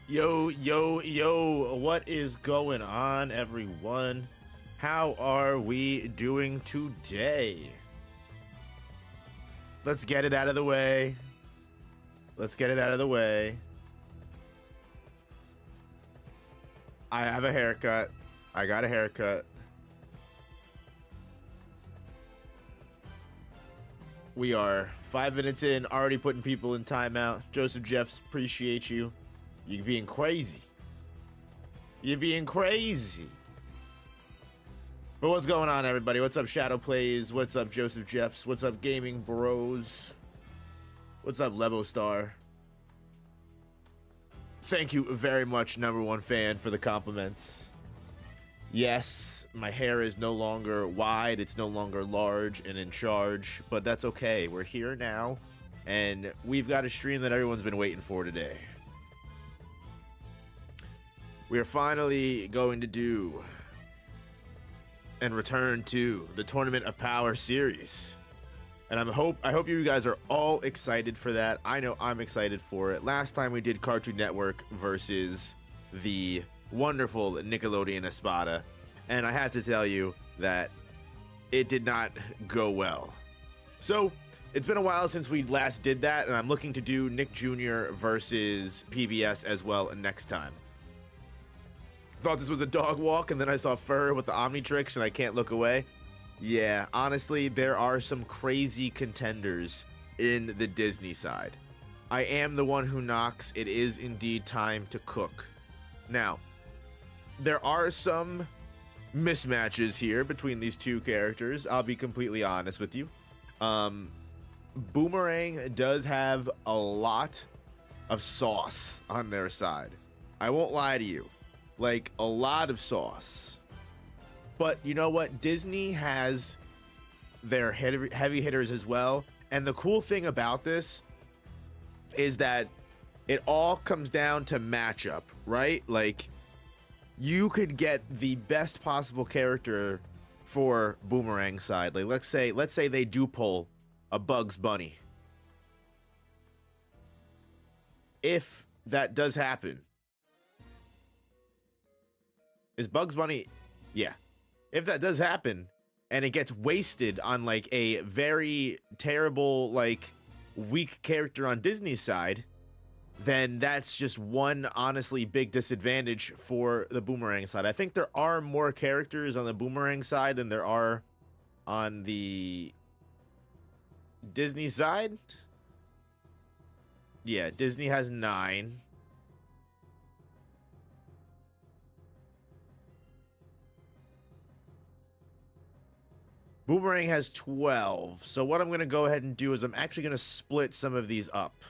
Yo, what is going on, everyone? How are we doing today? Let's get it out of the way. I have a haircut. I got a haircut. We are 5 minutes in, already putting people in timeout. Joseph Jeffs, appreciate you. You're being crazy. But what's going on, everybody? What's up, Shadow Plays? What's up, Joseph Jeffs? What's up, Gaming Bros? What's up, Lebo Star? Thank you very much, #1 fan, for the compliments. Yes, my hair is no longer wide, it's no longer large and in charge, but that's okay. We're here now, and we've got a stream that everyone's been waiting for today. We are finally going to do and return to the Tournament of Power series. And I hope you guys are all excited for that. I know I'm excited for it. Last time we did Cartoon Network versus the wonderful Nickelodeon Espada, and I have to tell you that it did not go well. So it's been a while since we last did that, and I'm looking to do Nick Jr. versus PBS as well next time. Thought this was a dog walk, and then I saw Fur with the Omnitrix, and I can't look away. Yeah, honestly, there are some crazy contenders in the Disney side. I am the one who knocks. It is indeed time to cook. Now, there are some mismatches here between these two characters. I'll be completely honest with you. Boomerang does have a lot of sauce on their side. I won't lie to you. Like, a lot of sauce. But you know what? Disney has their heavy hitters as well. And the cool thing about this is that it all comes down to matchup, right? Like, you could get the best possible character for Boomerang side. Like, let's say they do pull a Bugs Bunny. If that does happen, is Bugs Bunny, yeah. If that does happen and it gets wasted on like a very terrible, like weak character on Disney's side, then that's just one honestly big disadvantage for the Boomerang side. I think there are more characters on the Boomerang side than there are on the Disney side. Yeah, Disney has 9. Boomerang has 12. So what I'm going to go ahead and do is I'm actually going to split some of these up.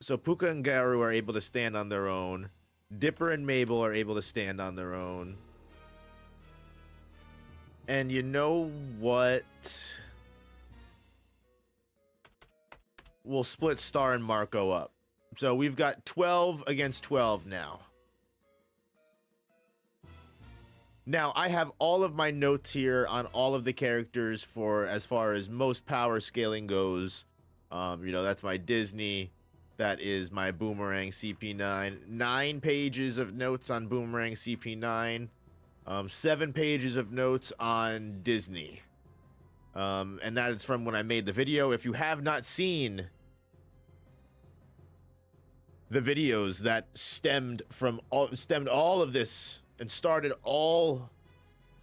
So Puka and Garu are able to stand on their own. Dipper and Mabel are able to stand on their own. And you know what? We'll split Star and Marco up. So we've got 12 against 12 now. Now, I have all of my notes here on all of the characters for as far as most power scaling goes. You know, that's my Disney. That is my Boomerang CP9. 9 pages of notes on Boomerang CP9. 7 pages of notes on Disney. And that is from when I made the video. If you have not seen the videos that stemmed all of this and started all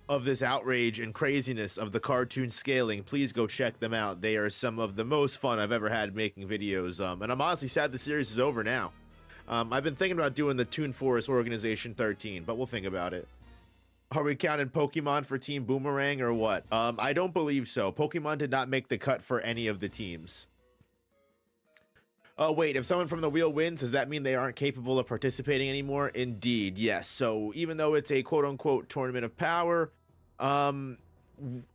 of this outrage and craziness of the cartoon scaling, please go check them out. They are some of the most fun I've ever had making videos. And I'm honestly sad the series is over now. I've been thinking about doing the Toon Forest Organization 13, but we'll think about it. Are we counting Pokemon for Team Boomerang or what? I don't believe so. Pokemon did not make the cut for any of the teams. Oh, wait, if someone from the wheel wins, does that mean they aren't capable of participating anymore? Indeed, yes. So even though it's a quote-unquote tournament of power,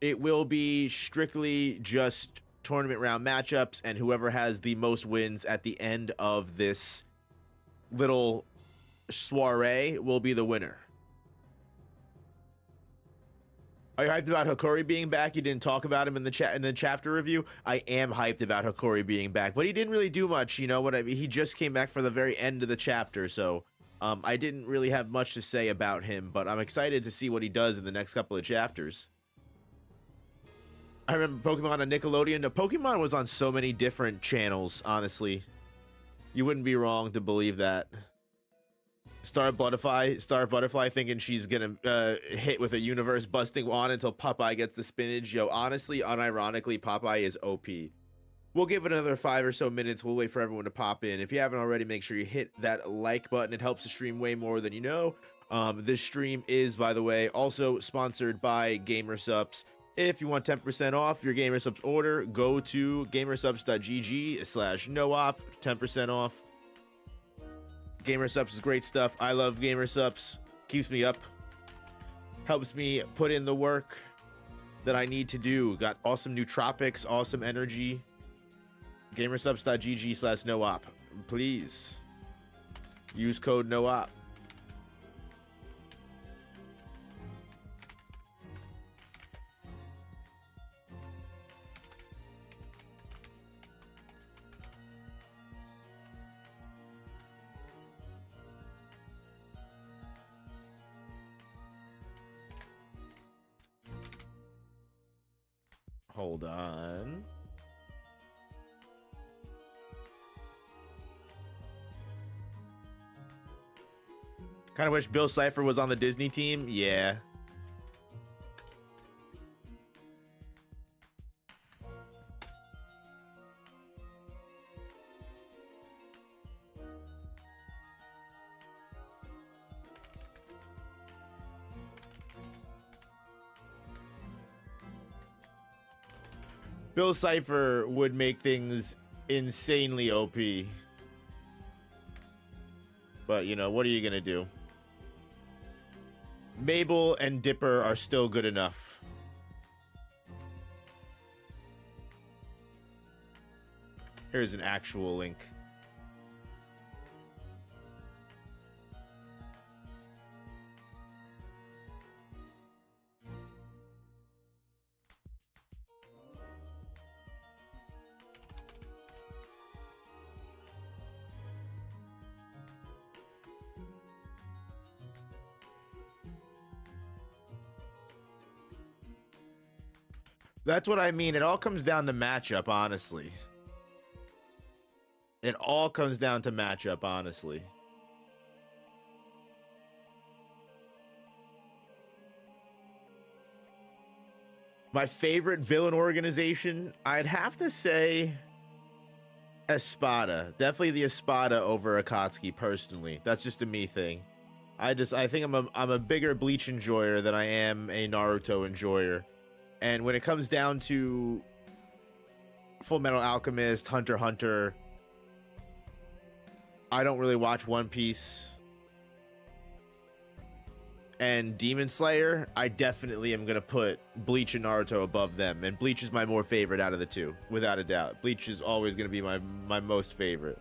it will be strictly just tournament round matchups, and whoever has the most wins at the end of this little soiree will be the winner. Are you hyped about Hokori being back? You didn't talk about him in the chapter review. I am hyped about Hokori being back, but he didn't really do much. You know what I mean? He just came back for the very end of the chapter, so I didn't really have much to say about him. But I'm excited to see what he does in the next couple of chapters. I remember Pokemon on Nickelodeon. The Pokemon was on so many different channels. Honestly, you wouldn't be wrong to believe that. Star Butterfly thinking she's gonna hit with a universe busting wand until Popeye gets the spinach. Yo, honestly, unironically, Popeye is OP. We'll give it another 5 or so minutes. We'll wait for everyone to pop in. If you haven't already, make sure you hit that like button. It helps the stream way more than you know. This stream is, by the way, also sponsored by GamerSupps. If you want 10% off your GamerSupps order, go to gamersupps.gg/noop, 10% off. GamerSupps is great stuff. I love GamerSupps. Keeps me up. Helps me put in the work that I need to do. Got awesome nootropics, awesome energy. Gamersupps.gg/noop. Please use code NOOP. Hold on. Kind of wish Bill Cipher was on the Disney team. Yeah. Bill Cipher would make things insanely OP. But, you know, what are you going to do? Mabel and Dipper are still good enough. Here's an actual link. That's what I mean. It all comes down to matchup, honestly. It all comes down to matchup, honestly. My favorite villain organization, I'd have to say Espada. Definitely the Espada over Akatsuki, personally. That's just a me thing. I think I'm a bigger Bleach enjoyer than I am a Naruto enjoyer. And when it comes down to Full Metal Alchemist, Hunter x Hunter, I don't really watch One Piece. And Demon Slayer, I definitely am going to put Bleach and Naruto above them. And Bleach is my more favorite out of the two, without a doubt. Bleach is always going to be my most favorite.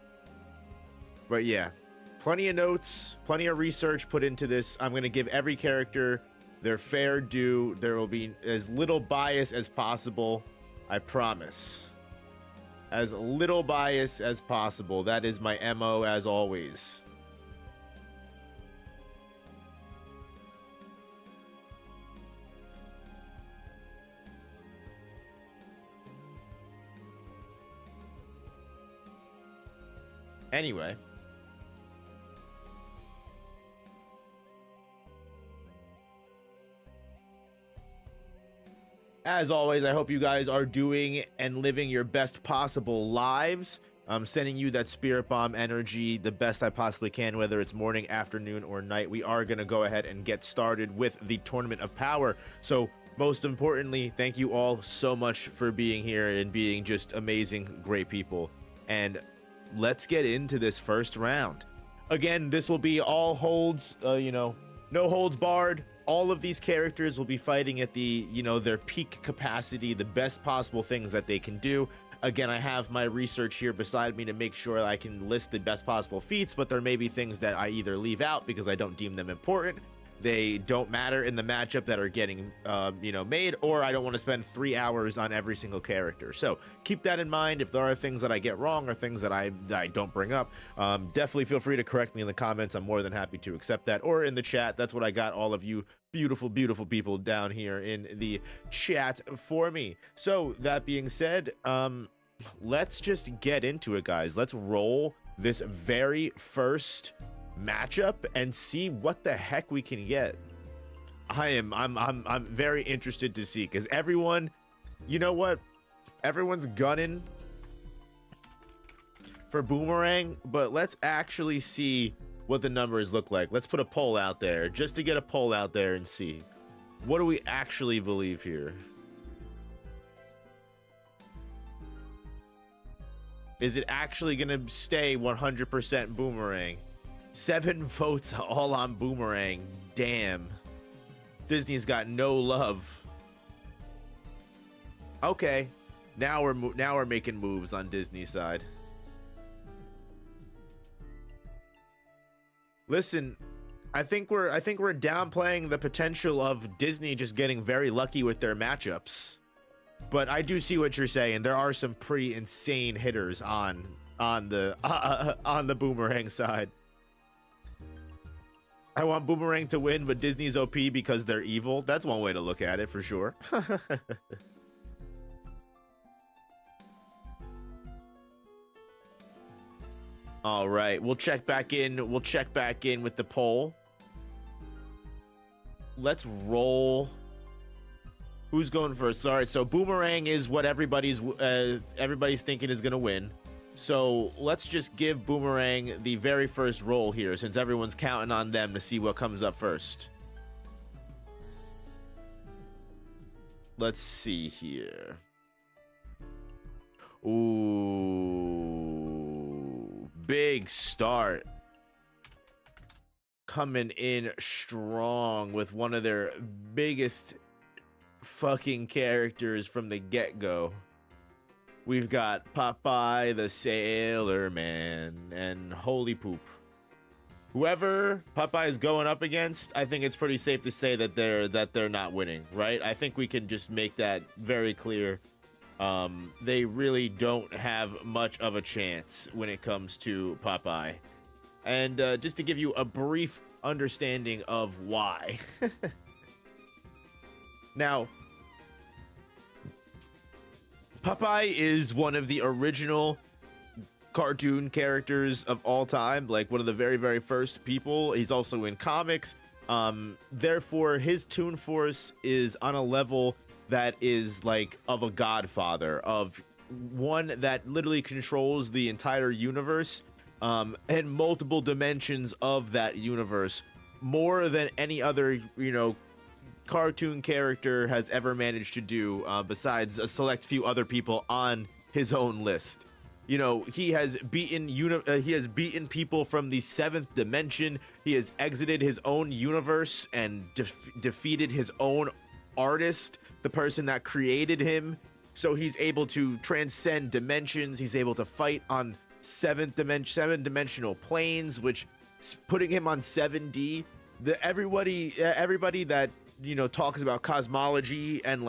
But yeah, plenty of notes, plenty of research put into this. I'm going to give every character their fair due. There will be as little bias as possible. I promise. As little bias as possible. That is my MO as always. Anyway. As always, I hope you guys are doing and living your best possible lives. I'm sending you that spirit bomb energy the best I possibly can, whether it's morning, afternoon, or night. We are going to go ahead and get started with the Tournament of Power. So most importantly, thank you all so much for being here and being just amazing, great people. And let's get into this first round. Again, this will be all holds, no holds barred. All of these characters will be fighting at the, their peak capacity, the best possible things that they can do. Again, I have my research here beside me to make sure I can list the best possible feats, but there may be things that I either leave out because I don't deem them important. they don't matter in the matchup that are getting made, or I don't want to spend 3 hours on every single character. So keep that in mind. If there are things that I get wrong or things that I don't bring up, definitely feel free to correct me in the comments. I'm more than happy to accept that, or in the chat. That's what I got all of you beautiful people down here in the chat for me. So that being said, let's just get into it, guys. Let's roll this very first matchup and see what the heck we can get. I'm very interested to see, because everyone, you know what, everyone's gunning for Boomerang, but let's actually see what the numbers look like. Let's put a poll out there just to get a poll out there and see what do we actually believe here. Is it actually gonna stay 100% Boomerang? 7 votes all on Boomerang. Damn. Disney's got no love. Okay. Now we're making moves on Disney's side. Listen, I think we're downplaying the potential of Disney just getting very lucky with their matchups. But I do see what you're saying. There are some pretty insane hitters on the Boomerang side. I want Boomerang to win, but Disney's OP because they're evil. That's one way to look at it for sure. All right, we'll check back in. We'll check back in with the poll. Let's roll. Who's going first? All right, so Boomerang is what everybody's thinking is gonna win. So let's just give Boomerang the very first roll here, since everyone's counting on them to see what comes up first. Let's see here. Ooh, big start. Coming in strong with one of their biggest fucking characters from the get-go. We've got Popeye the Sailor Man and holy poop. Whoever Popeye is going up against, I think it's pretty safe to say that they're not winning, right? I think we can just make that very clear. They really don't have much of a chance when it comes to Popeye. And just to give you a brief understanding of why. Now, Popeye is one of the original cartoon characters of all time, like one of the very, very first people. He's also in comics. Therefore, his Toon Force is on a level that is like of a godfather, of one that literally controls the entire universe and multiple dimensions of that universe, more than any other, cartoon character has ever managed to do, besides a select few other people on his own list. He has beaten people from the 7th dimension. He has exited his own universe and defeated his own artist, the person that created him. So he's able to transcend dimensions. He's able to fight on 7-dimensional planes, which putting him on 7D. Everybody that talks about cosmology and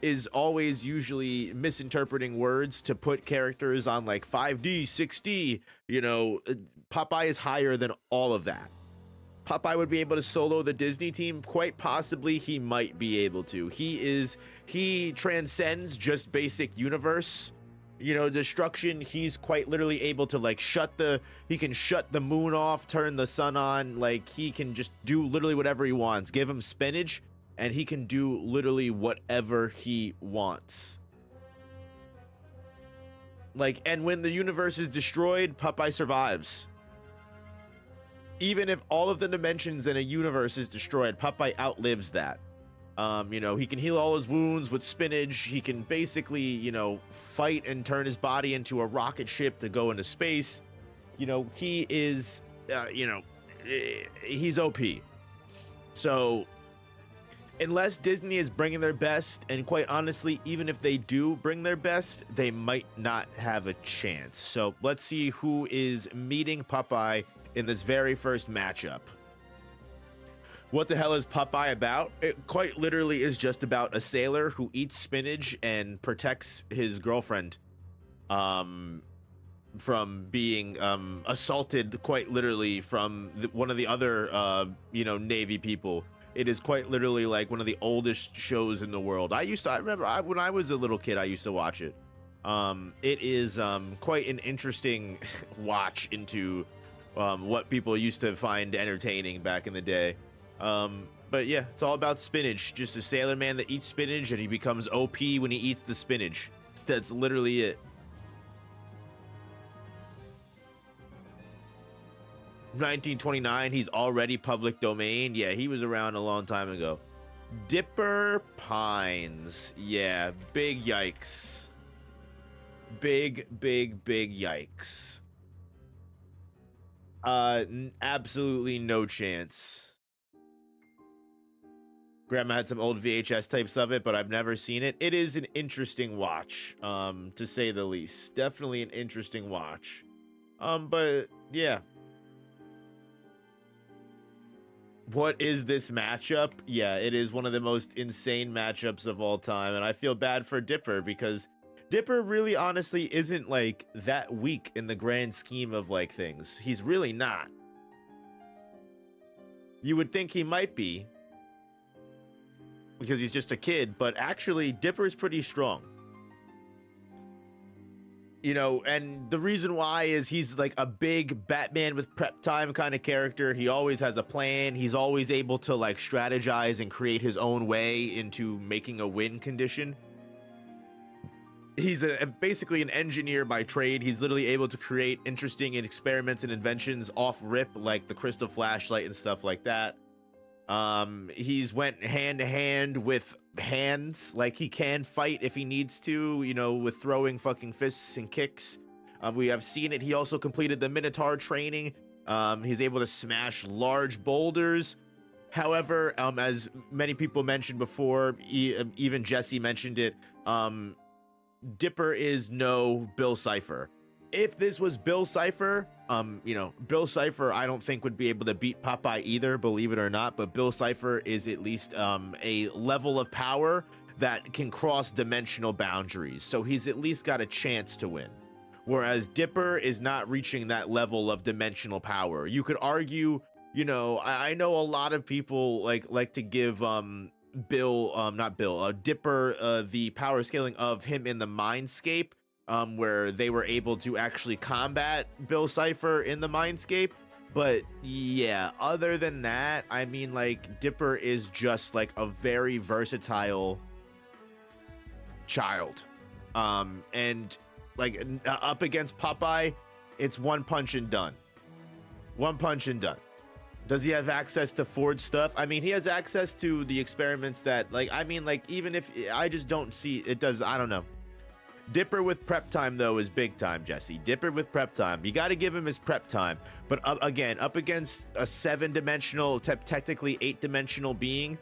is always usually misinterpreting words to put characters on 5D, 6D. Popeye is higher than all of that. Popeye would be able to solo the Disney team. Quite possibly he might be able to. He transcends just basic universe destruction. He's quite literally able to he can shut the moon off, turn the sun on. He can just do literally whatever he wants. Give him spinach and he can do literally whatever he wants. And when the universe is destroyed, Popeye survives. Even if all of the dimensions in a universe is destroyed, Popeye outlives that. He can heal all his wounds with spinach. He can basically, fight and turn his body into a rocket ship to go into space. He is, he's OP. So, unless Disney is bringing their best, and quite honestly, even if they do bring their best, they might not have a chance. So, let's see who is meeting Popeye in this very first matchup. What the hell is Popeye about? It quite literally is just about a sailor who eats spinach and protects his girlfriend from being assaulted, quite literally, from one of the other Navy people. It is quite literally like one of the oldest shows in the world. I remember when I was a little kid, I used to watch it. It is quite an interesting watch into what people used to find entertaining back in the day. But yeah, it's all about spinach. Just a sailor man that eats spinach, and he becomes OP when he eats the spinach. That's literally it. 1929, he's already public domain. Yeah, he was around a long time ago. Dipper Pines. Yeah, big yikes. Big yikes. Absolutely no chance. Grandma had some old VHS types of it, but I've never seen it. It is an interesting watch, to say the least. Definitely an interesting watch. But yeah. What is this matchup? Yeah, it is one of the most insane matchups of all time, and I feel bad for Dipper because Dipper really honestly isn't like that weak in the grand scheme of like things. He's really not. You would think he might be because he's just a kid, but actually Dipper's pretty strong. You know, and the reason why is he's like a big Batman with prep time kind of character. He always has a plan. He's always able to like strategize and create his own way into making a win condition. He's basically an engineer by trade. He's literally able to create interesting experiments and inventions off rip, like the crystal flashlight and stuff like that. He's went hand to hand with hands, like he can fight if he needs to, you know, with throwing fucking fists and kicks. We have seen it. He also completed the Minotaur training. He's able to smash large boulders. However, as many people mentioned before, even Jesse mentioned it, Dipper is no Bill Cipher. If this was Bill Cipher, Bill Cipher I don't think would be able to beat Popeye either, believe it or not, but Bill Cipher is at least a level of power that can cross dimensional boundaries, so he's at least got a chance to win. Whereas Dipper is not reaching that level of dimensional power. You could argue, I know a lot of people like to give Dipper the power scaling of him in the Mindscape, where they were able to actually combat Bill Cipher in the Mindscape. But yeah, other than that, I mean, like, Dipper is just like a very versatile child. And like up against Popeye, it's one punch and done. One punch and done. Does he have access to forged stuff? I mean, he has access to the experiments that, even if I just don't see it does, I don't know. Dipper with prep time, though, is big time, Jesse. Dipper with prep time. You got to give him his prep time. But up against a 7-dimensional, technically 8-dimensional being,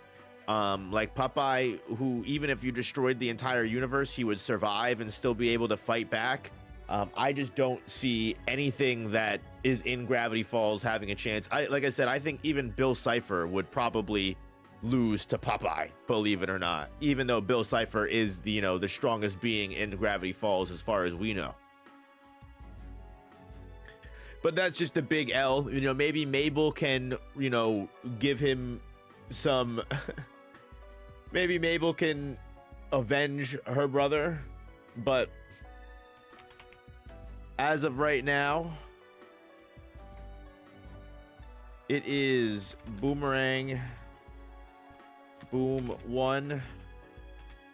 like Popeye, who even if you destroyed the entire universe, he would survive and still be able to fight back. I just don't see anything that is in Gravity Falls having a chance. Like I said, I think even Bill Cipher would probably lose to Popeye, believe it or not, even though Bill Cipher is the strongest being in Gravity Falls as far as we know. But that's just a big L. Maybe Mabel can give him some maybe Mabel can avenge her brother, but as of right now, it is Boomerang Boom 1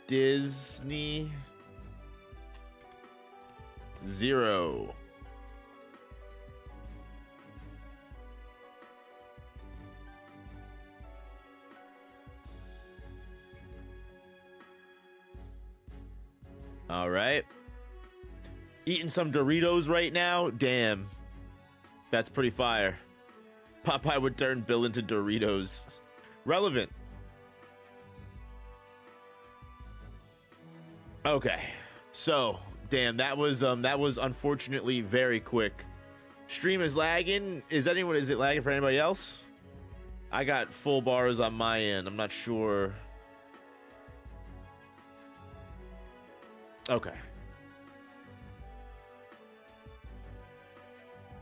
Disney 0. All right. Eating some Doritos right now? Damn. That's pretty fire. Popeye would turn Bill into Doritos. Relevant. Okay. So, damn, that was unfortunately very quick. Stream is lagging. Is it lagging for anybody else? I got full bars on my end. I'm not sure. Okay.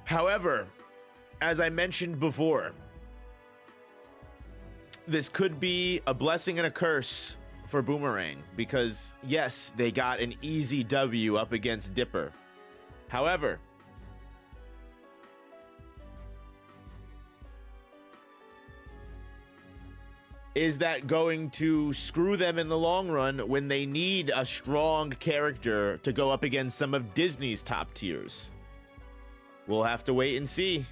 However, as I mentioned before, this could be a blessing and a curse for Boomerang because, yes, they got an easy W up against Dipper. However, is that going to screw them in the long run when they need a strong character to go up against some of Disney's top tiers? We'll have to wait and see.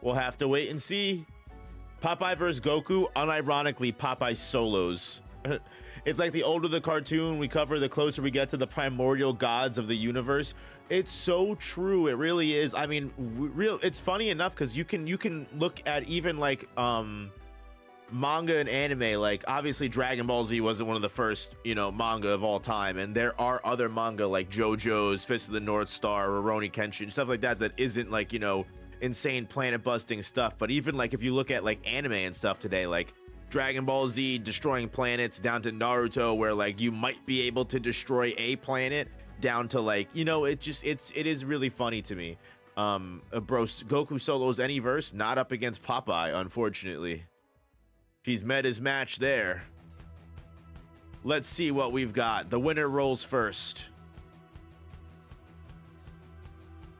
We'll have to wait and see. Popeye vs. Goku, unironically, Popeye solos. It's like the older the cartoon we cover, the closer we get to the primordial gods of the universe. It's so true. It really is. I mean, it's funny enough because you can look at even like manga and anime. Like obviously Dragon Ball Z wasn't one of the first, you know, manga of all time, and there are other manga like JoJo's, Fist of the North Star, Rurouni Kenshin, stuff like that that isn't like, you know, insane planet busting stuff. But even like if you look at like anime and stuff today, like Dragon Ball Z destroying planets, down to Naruto where like you might be able to destroy a planet, down to like, you know, it is really funny to me. Bro, Goku solos any verse, not up against Popeye, unfortunately. He's met his match there. Let's see what we've got. The winner rolls first.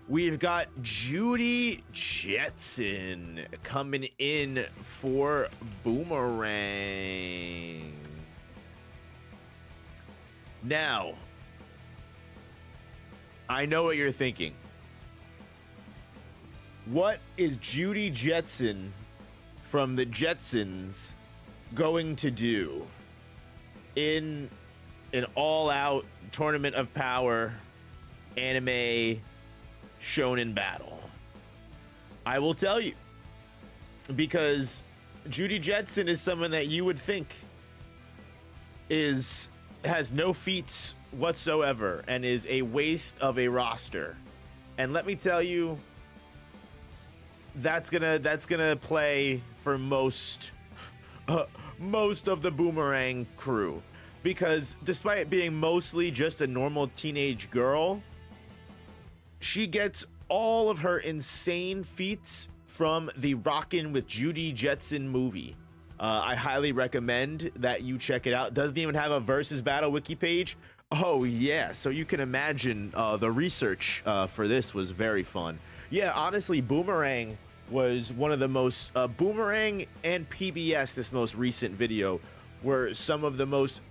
We've got Judy Jetson coming in for Boomerang. Now, I know what you're thinking. What is Judy Jetson from the Jetsons going to do in an all-out Tournament of Power anime shonen battle? I will tell you, because Judy Jetson is someone that you would think has no feats whatsoever and is a waste of a roster. And let me tell you, that's gonna play for most of the Boomerang crew, because despite being mostly just a normal teenage girl, she gets all of her insane feats from the Rockin' with Judy Jetson movie. I highly recommend that you check it out. Doesn't even have a versus battle wiki page. Oh yeah, so you can imagine the research for this was very fun. Yeah, honestly, Boomerang was one of the most Boomerang and PBS, this most recent video, were some of the most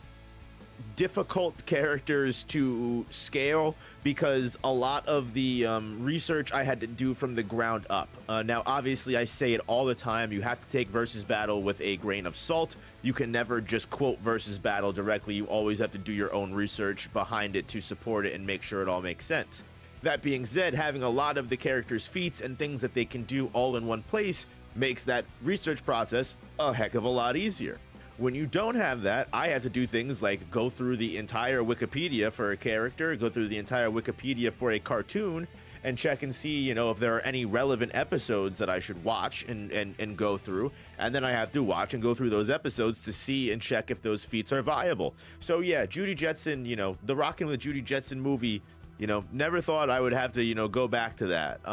difficult characters to scale, because a lot of the research I had to do from the ground up. Now obviously I say it all the time, you have to take versus battle with a grain of salt. You can never just quote versus battle directly. You always have to do your own research behind it to support it and make sure it all makes sense. That being said, having a lot of the characters' feats and things that they can do all in one place makes that research process a heck of a lot easier. When you don't have that, I have to do things like go through the entire Wikipedia for a character, go through the entire Wikipedia for a cartoon, and check and see, you know, if there are any relevant episodes that I should watch and go through. And then I have to watch and go through those episodes to see and check if those feats are viable. So yeah, Judy Jetson, you know, the Rockin' with Judy Jetson movie, you know, never thought I would have to, you know, go back to that.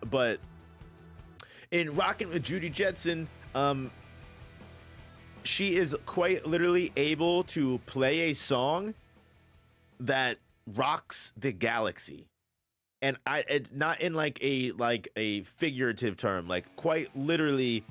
But in Rockin' with Judy Jetson, she is quite literally able to play a song that rocks the galaxy. And it's not in like a figurative term, like quite literally,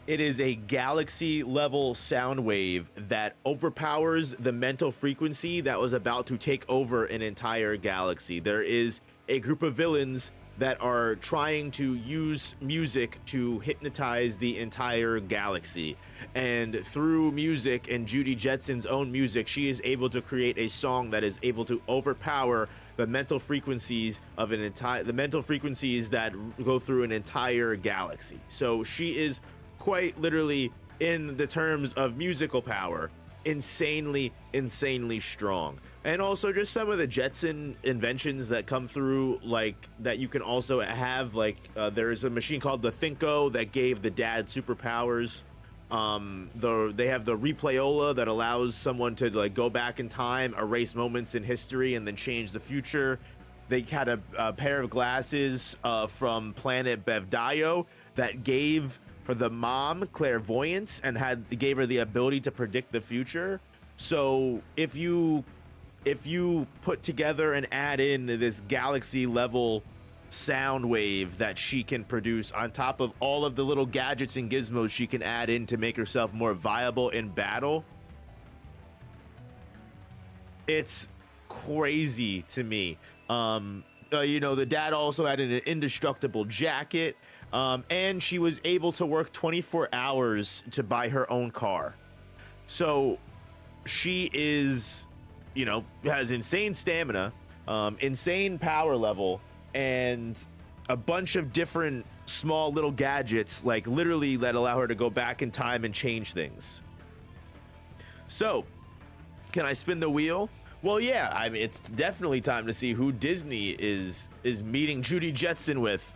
it is a galaxy level sound wave that overpowers the mental frequency that was about to take over an entire galaxy. There is a group of villains that are trying to use music to hypnotize the entire galaxy. And through music and Judy Jetson's own music, she is able to create a song that is able to overpower the mental frequencies of the mental frequencies that go through an entire galaxy. So she is quite literally, in the terms of musical power, insanely strong. And also just some of the Jetson inventions that come through, like that you can also have, like there is a machine called the Thinko that gave the dad superpowers. They have the replayola that allows someone to like go back in time, erase moments in history, and then change the future. They had a pair of glasses from Planet Bevdayo that gave her the mom clairvoyance and gave her the ability to predict the future. So if you put together and add in this galaxy level sound wave that she can produce on top of all of the little gadgets and gizmos she can add in to make herself more viable in battle, it's crazy to me. You know, the dad also had an indestructible jacket, and she was able to work 24 hours to buy her own car. So she is, you know, has insane stamina, insane power level, and a bunch of different small little gadgets, like literally that allow her to go back in time and change things. So, can I spin the wheel? Well, yeah, I mean, it's definitely time to see who Disney is meeting Judy Jetson with.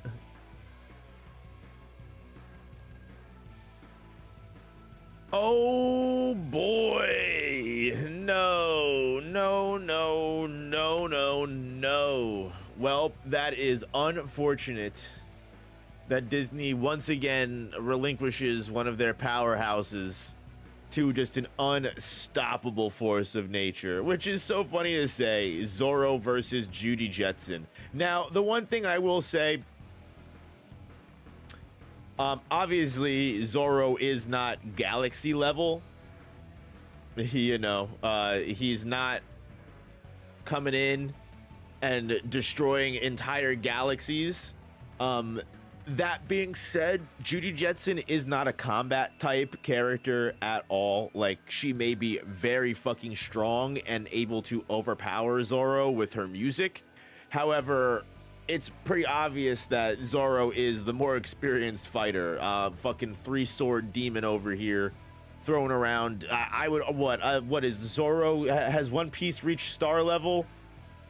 Oh boy, no. Well, that is unfortunate that Disney once again relinquishes one of their powerhouses to just an unstoppable force of nature, which is so funny to say. Zorro versus Judy Jetson. Now, the one thing I will say, obviously Zorro is not galaxy level. You know, he's not coming in and destroying entire galaxies. That being said, Judy Jetson is not a combat type character at all. Like, she may be very fucking strong and able to overpower Zorro with her music. However, it's pretty obvious that Zorro is the more experienced fighter. Fucking 3-sword demon over here thrown around. What is Zorro? Has One Piece reached star level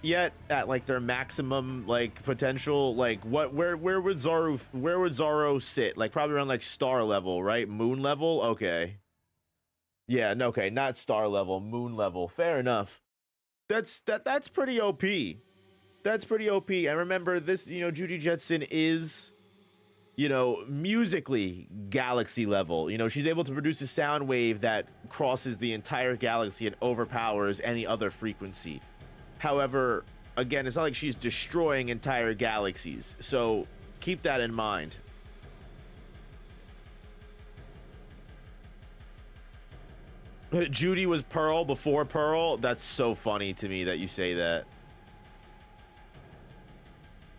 yet at like their maximum like potential? Like where would Zorro sit? Like probably around like star level, right? Moon level. Okay, yeah, no, okay, not star level, moon level. Fair enough. That's pretty OP. That's pretty OP. I remember this, you know, Judy Jetson is, you know, musically galaxy level. You know, she's able to produce a sound wave that crosses the entire galaxy and overpowers any other frequency. However, again, it's not like she's destroying entire galaxies, so keep that in mind. Judy was Pearl before Pearl. That's so funny to me that you say that.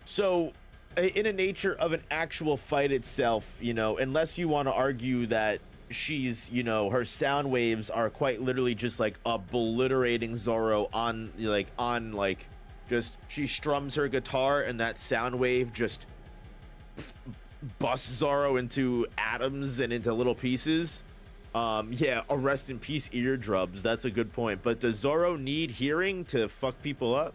So, in a nature of an actual fight itself, you know, unless you want to argue that she's, you know, her sound waves are quite literally just like obliterating Zorro on just she strums her guitar and that sound wave just busts Zorro into atoms and into little pieces. Yeah, a rest in peace eardrums. That's a good point. But does Zorro need hearing to fuck people up?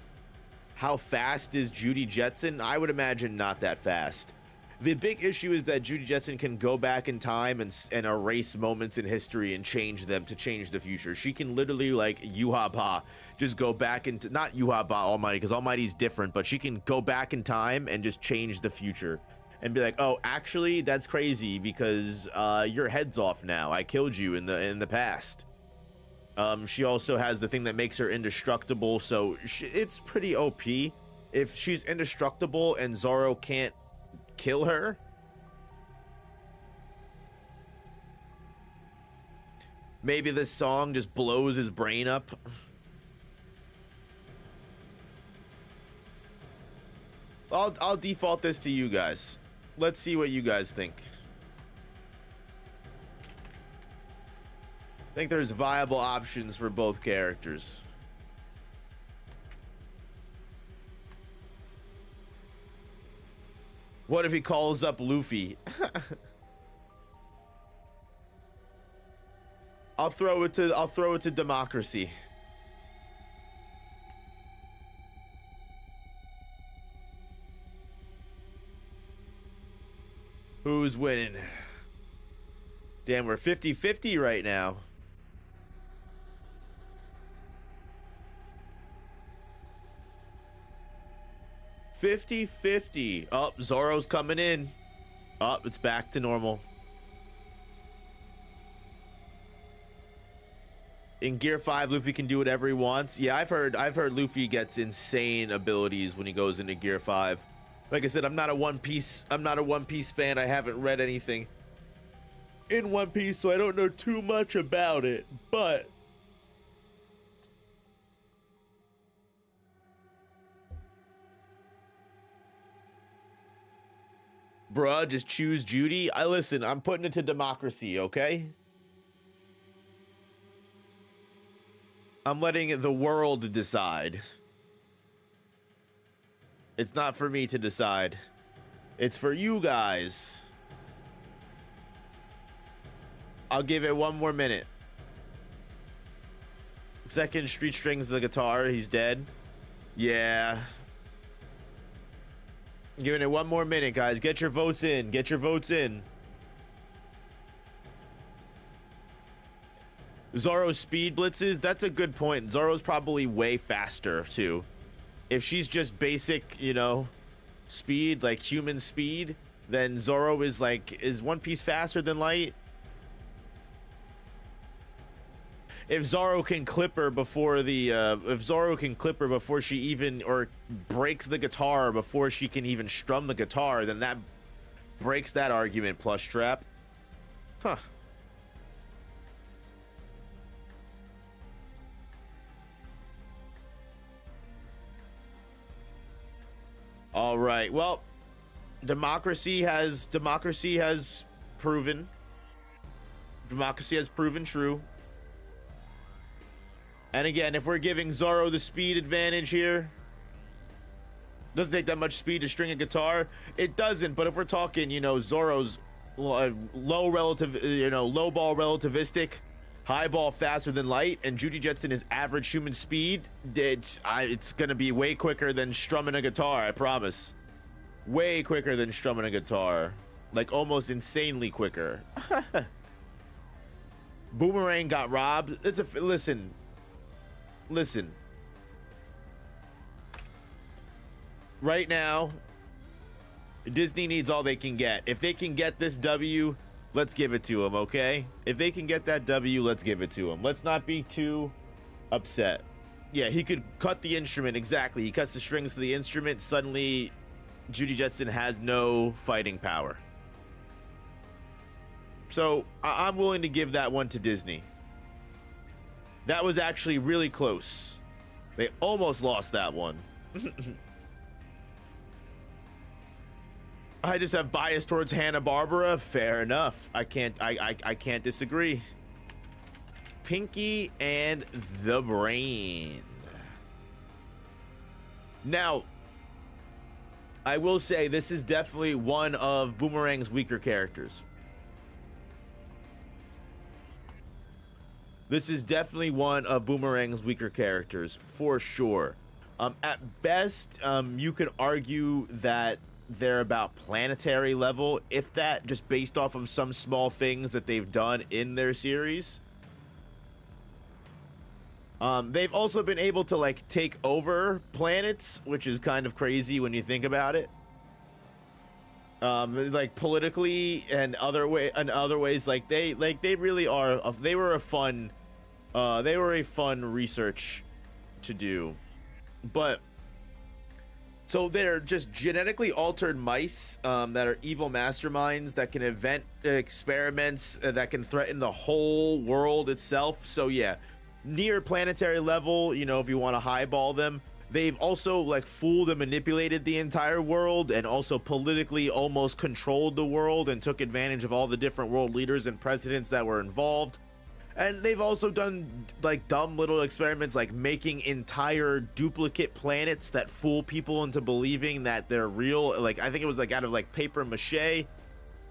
How fast is Judy Jetson? I would imagine not that fast. The big issue is that Judy Jetson can go back in time and erase moments in history and change them to change the future. She can literally, like Yuha-Ba, just go back into, not Yuha-Ba Almighty, because Almighty's different, but she can go back in time and just change the future and be like, oh, actually, that's crazy because your head's off now. I killed you in the past. She also has the thing that makes her indestructible, so it's pretty OP. If she's indestructible and Zorro can't kill her, maybe this song just blows his brain up. I'll default this to you guys. Let's see what you guys think. I think there's viable options for both characters. What if he calls up Luffy? I'll throw it to democracy. Who's winning? Damn, we're 50-50 right now. Oh, Zoro's coming in. Oh, it's back to normal. In Gear 5, Luffy can do whatever he wants. Yeah, I've heard Luffy gets insane abilities when he goes into Gear 5. Like I said, I'm not a One Piece fan. I haven't read anything in One Piece, so I don't know too much about it. But bruh, just choose Judy. Listen, I'm putting it to democracy, okay? I'm letting the world decide. It's not for me to decide. It's for you guys. I'll give it one more minute. Second street strings the guitar. He's dead. Yeah. Giving it one more minute, guys. Get your votes in. Get your votes in. Zoro's speed blitzes. That's a good point. Zoro's probably way faster, too. If she's just basic, you know, speed, like human speed, then Zoro is like, is One Piece faster than Light? If Zoro can clip her before she even, or breaks the guitar before she can even strum the guitar, then that breaks that argument, Plush Trap. Huh. All right. Well, democracy has proven true. And again, if we're giving Zoro the speed advantage here, doesn't take that much speed to string a guitar. It doesn't, but if we're talking, you know, Zoro's low ball relativistic, high ball faster than Light, and Judy Jetson is average human speed, it's gonna be way quicker than strumming a guitar, I promise. Way quicker than strumming a guitar. Like almost insanely quicker. Boomerang got robbed. Listen. Right now, Disney needs all they can get. If they can get this W, let's give it to them, okay? If they can get that W, let's give it to them. Let's not be too upset. Yeah, he could cut the instrument. Exactly. He cuts the strings to the instrument. Suddenly, Judy Jetson has no fighting power. So, I'm willing to give that one to Disney. That was actually really close. They almost lost that one. I just have bias towards Hanna-Barbera. Fair enough. I can't disagree. Pinky and the Brain. Now, I will say this is definitely one of Boomerang's weaker characters. This is definitely one of Boomerang's weaker characters, for sure. At best, you could argue that they're about planetary level, if that, just based off of some small things that they've done in their series. They've also been able to, like, take over planets, which is kind of crazy when you think about it. Like politically and other ways, like they really are. They were a fun research to do, but so they're just genetically altered mice that are evil masterminds that can invent experiments that can threaten the whole world itself. So yeah, near planetary level, you know, if you want to highball them. They've also like fooled and manipulated the entire world, and also politically almost controlled the world and took advantage of all the different world leaders and presidents that were involved. And they've also done like dumb little experiments, like making entire duplicate planets that fool people into believing that they're real. Like I think it was like out of like paper mache.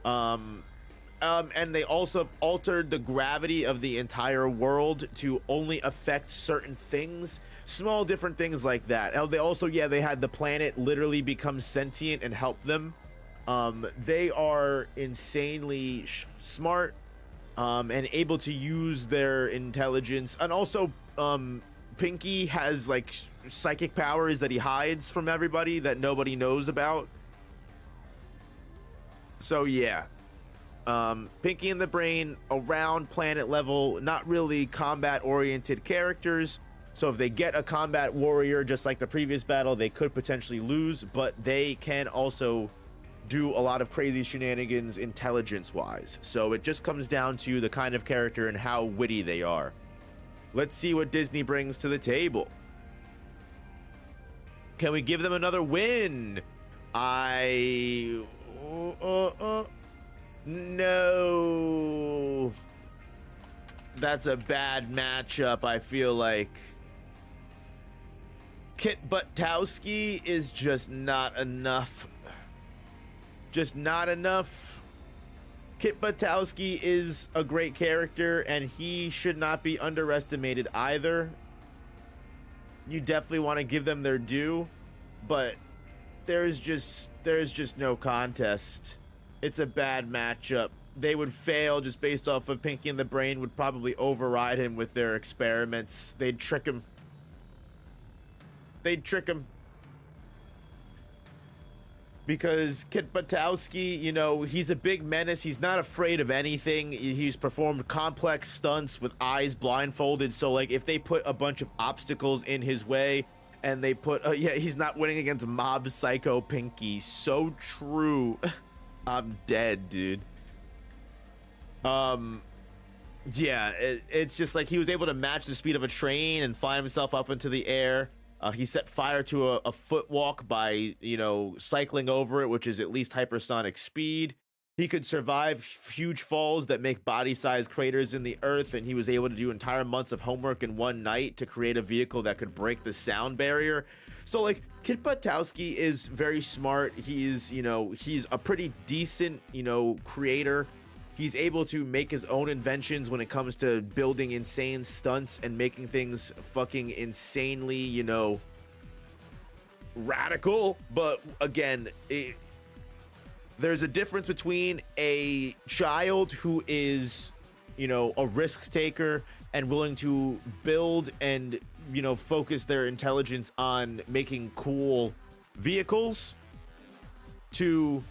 And they also have altered the gravity of the entire world to only affect certain things. Small different things like that. They also, yeah, they had the planet literally become sentient and help them. They are insanely smart. and able to use their intelligence. And also, Pinky has like psychic powers that he hides from everybody that nobody knows about. So yeah, Pinky and the Brain around planet level, not really combat oriented characters. So if they get a combat warrior, just like the previous battle, they could potentially lose, but they can also do a lot of crazy shenanigans intelligence wise. So it just comes down to the kind of character and how witty they are. Let's see what Disney brings to the table. Can we give them another win? No. That's a bad matchup, I feel like. Kit Butowski is just not enough. Just not enough. Kit Butowski is a great character, and he should not be underestimated either. You definitely want to give them their due, but there's just no contest. It's a bad matchup. They would fail just based off of Pinky and the Brain would probably override him with their experiments. They'd trick him. They'd trick him. Because Kit Butowski, you know, he's a big menace. He's not afraid of anything. He's performed complex stunts with eyes blindfolded. So, like, if they put a bunch of obstacles in his way and they put... yeah, he's not winning against Mob Psycho Pinky. So true. I'm dead, dude. Yeah, it's just like he was able to match the speed of a train and fly himself up into the air. He set fire to a footwalk by, you know, cycling over it, which is at least hypersonic speed. He could survive huge falls that make body-sized craters in the earth, and he was able to do entire months of homework in one night to create a vehicle that could break the sound barrier. So, like, Kit Butowski is very smart. He's, you know, he's a pretty decent, you know, creator. He's able to make his own inventions when it comes to building insane stunts and making things fucking insanely, you know, radical. But again, there's a difference between a child who is, you know, a risk taker and willing to build and, you know, focus their intelligence on making cool vehicles, to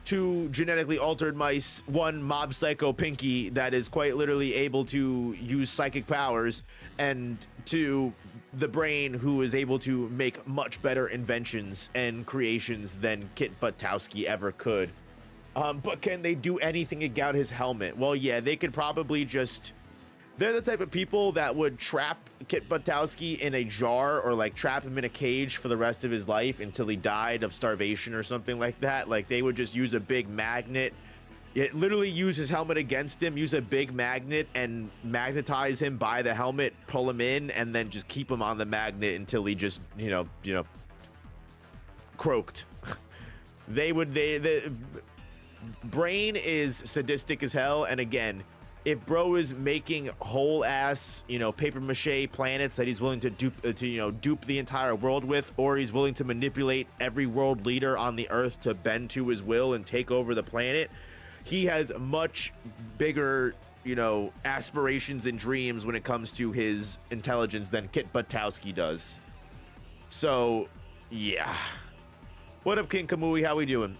two genetically altered mice, one Mob Psycho Pinky that is quite literally able to use psychic powers, and two, the Brain, who is able to make much better inventions and creations than Kit Butowski ever could. But can they do anything about his helmet? Well, yeah, they could probably just... They're the type of people that would trap Kit Butowski in a jar or like trap him in a cage for the rest of his life until he died of starvation or something like that. Like, they would just use a big magnet. It literally use his helmet against him, use a big magnet and magnetize him by the helmet, pull him in, and then just keep him on the magnet until he just, you know, croaked. The Brain is sadistic as hell, and again, if bro is making whole ass, you know, paper mache planets that he's willing to dupe the entire world with, or he's willing to manipulate every world leader on the earth to bend to his will and take over the planet, he has much bigger, you know, aspirations and dreams when it comes to his intelligence than Kit Butowski does. So, yeah. What up, King Kamui? How we doing?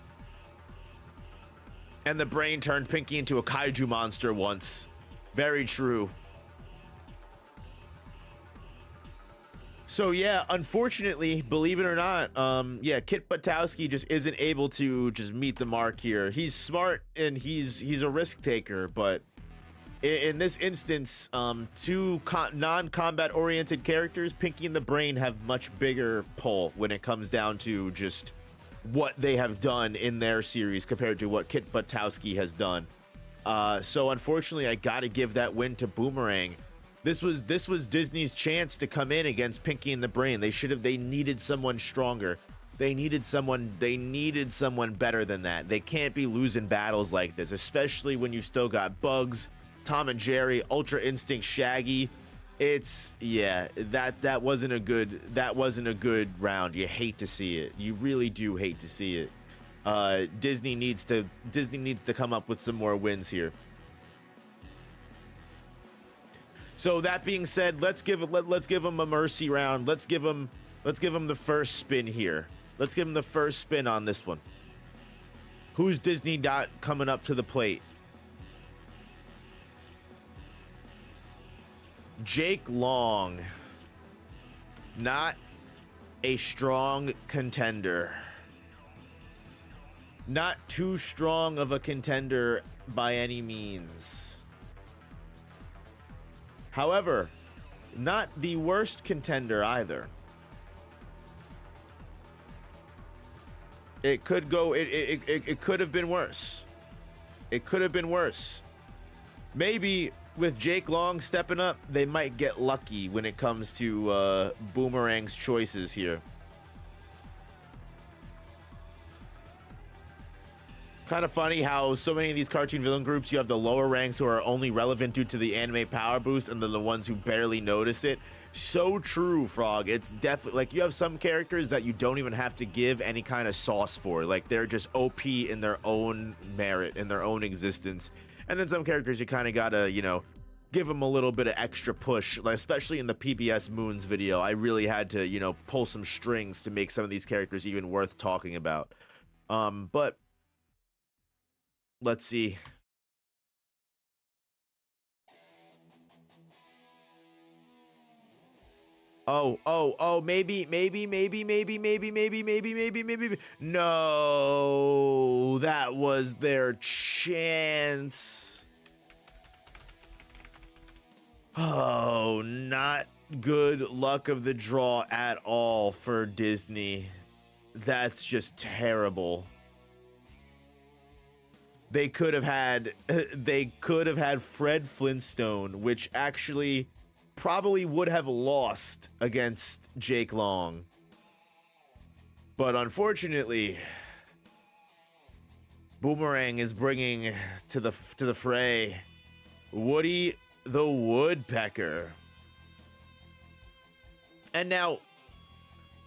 And the Brain turned Pinky into a kaiju monster once. Very true. So yeah, unfortunately, believe it or not, yeah, Kit Butowski just isn't able to just meet the mark here. He's smart and he's a risk taker, but in this instance, two non-combat oriented characters, Pinky and the Brain, have much bigger pull when it comes down to just what they have done in their series compared to what Kit Butowski has done. So unfortunately, I gotta give that win to Boomerang. This was Disney's chance to come in against Pinky and the Brain. They needed someone stronger. They needed someone better than that. They can't be losing battles like this, especially when you still got Bugs, Tom and Jerry, Ultra Instinct Shaggy. It's, yeah, that wasn't a good round. You hate to see it. You really do hate to see it. Disney needs to come up with some more wins here. So that being said, let's give him a mercy round. Let's give him the first spin here. Let's give him the first spin on this one. Who's Disney Dot coming up to the plate? Jake Long. Not a strong contender. Not too strong of a contender by any means. However, not the worst contender either. It could go, it could have been worse. It could have been worse. Maybe with Jake Long stepping up, they might get lucky when it comes to Boomerang's choices here. Kind of funny how so many of these cartoon villain groups, you have the lower ranks who are only relevant due to the anime power boost, and then the ones who barely notice it. So true, Frog. It's definitely like you have some characters that you don't even have to give any kind of sauce for. Like they're just OP in their own merit, in their own existence. And then some characters you kind of gotta, you know, give them a little bit of extra push. Like especially in the PBS Moons video, I really had to, you know, pull some strings to make some of these characters even worth talking about. But let's see. Oh, maybe. No, that was their chance. Oh, not good luck of the draw at all for Disney. That's just terrible. They could have had Fred Flintstone, which actually probably would have lost against Jake Long. But unfortunately, Boomerang is bringing to the fray Woody the Woodpecker. And now,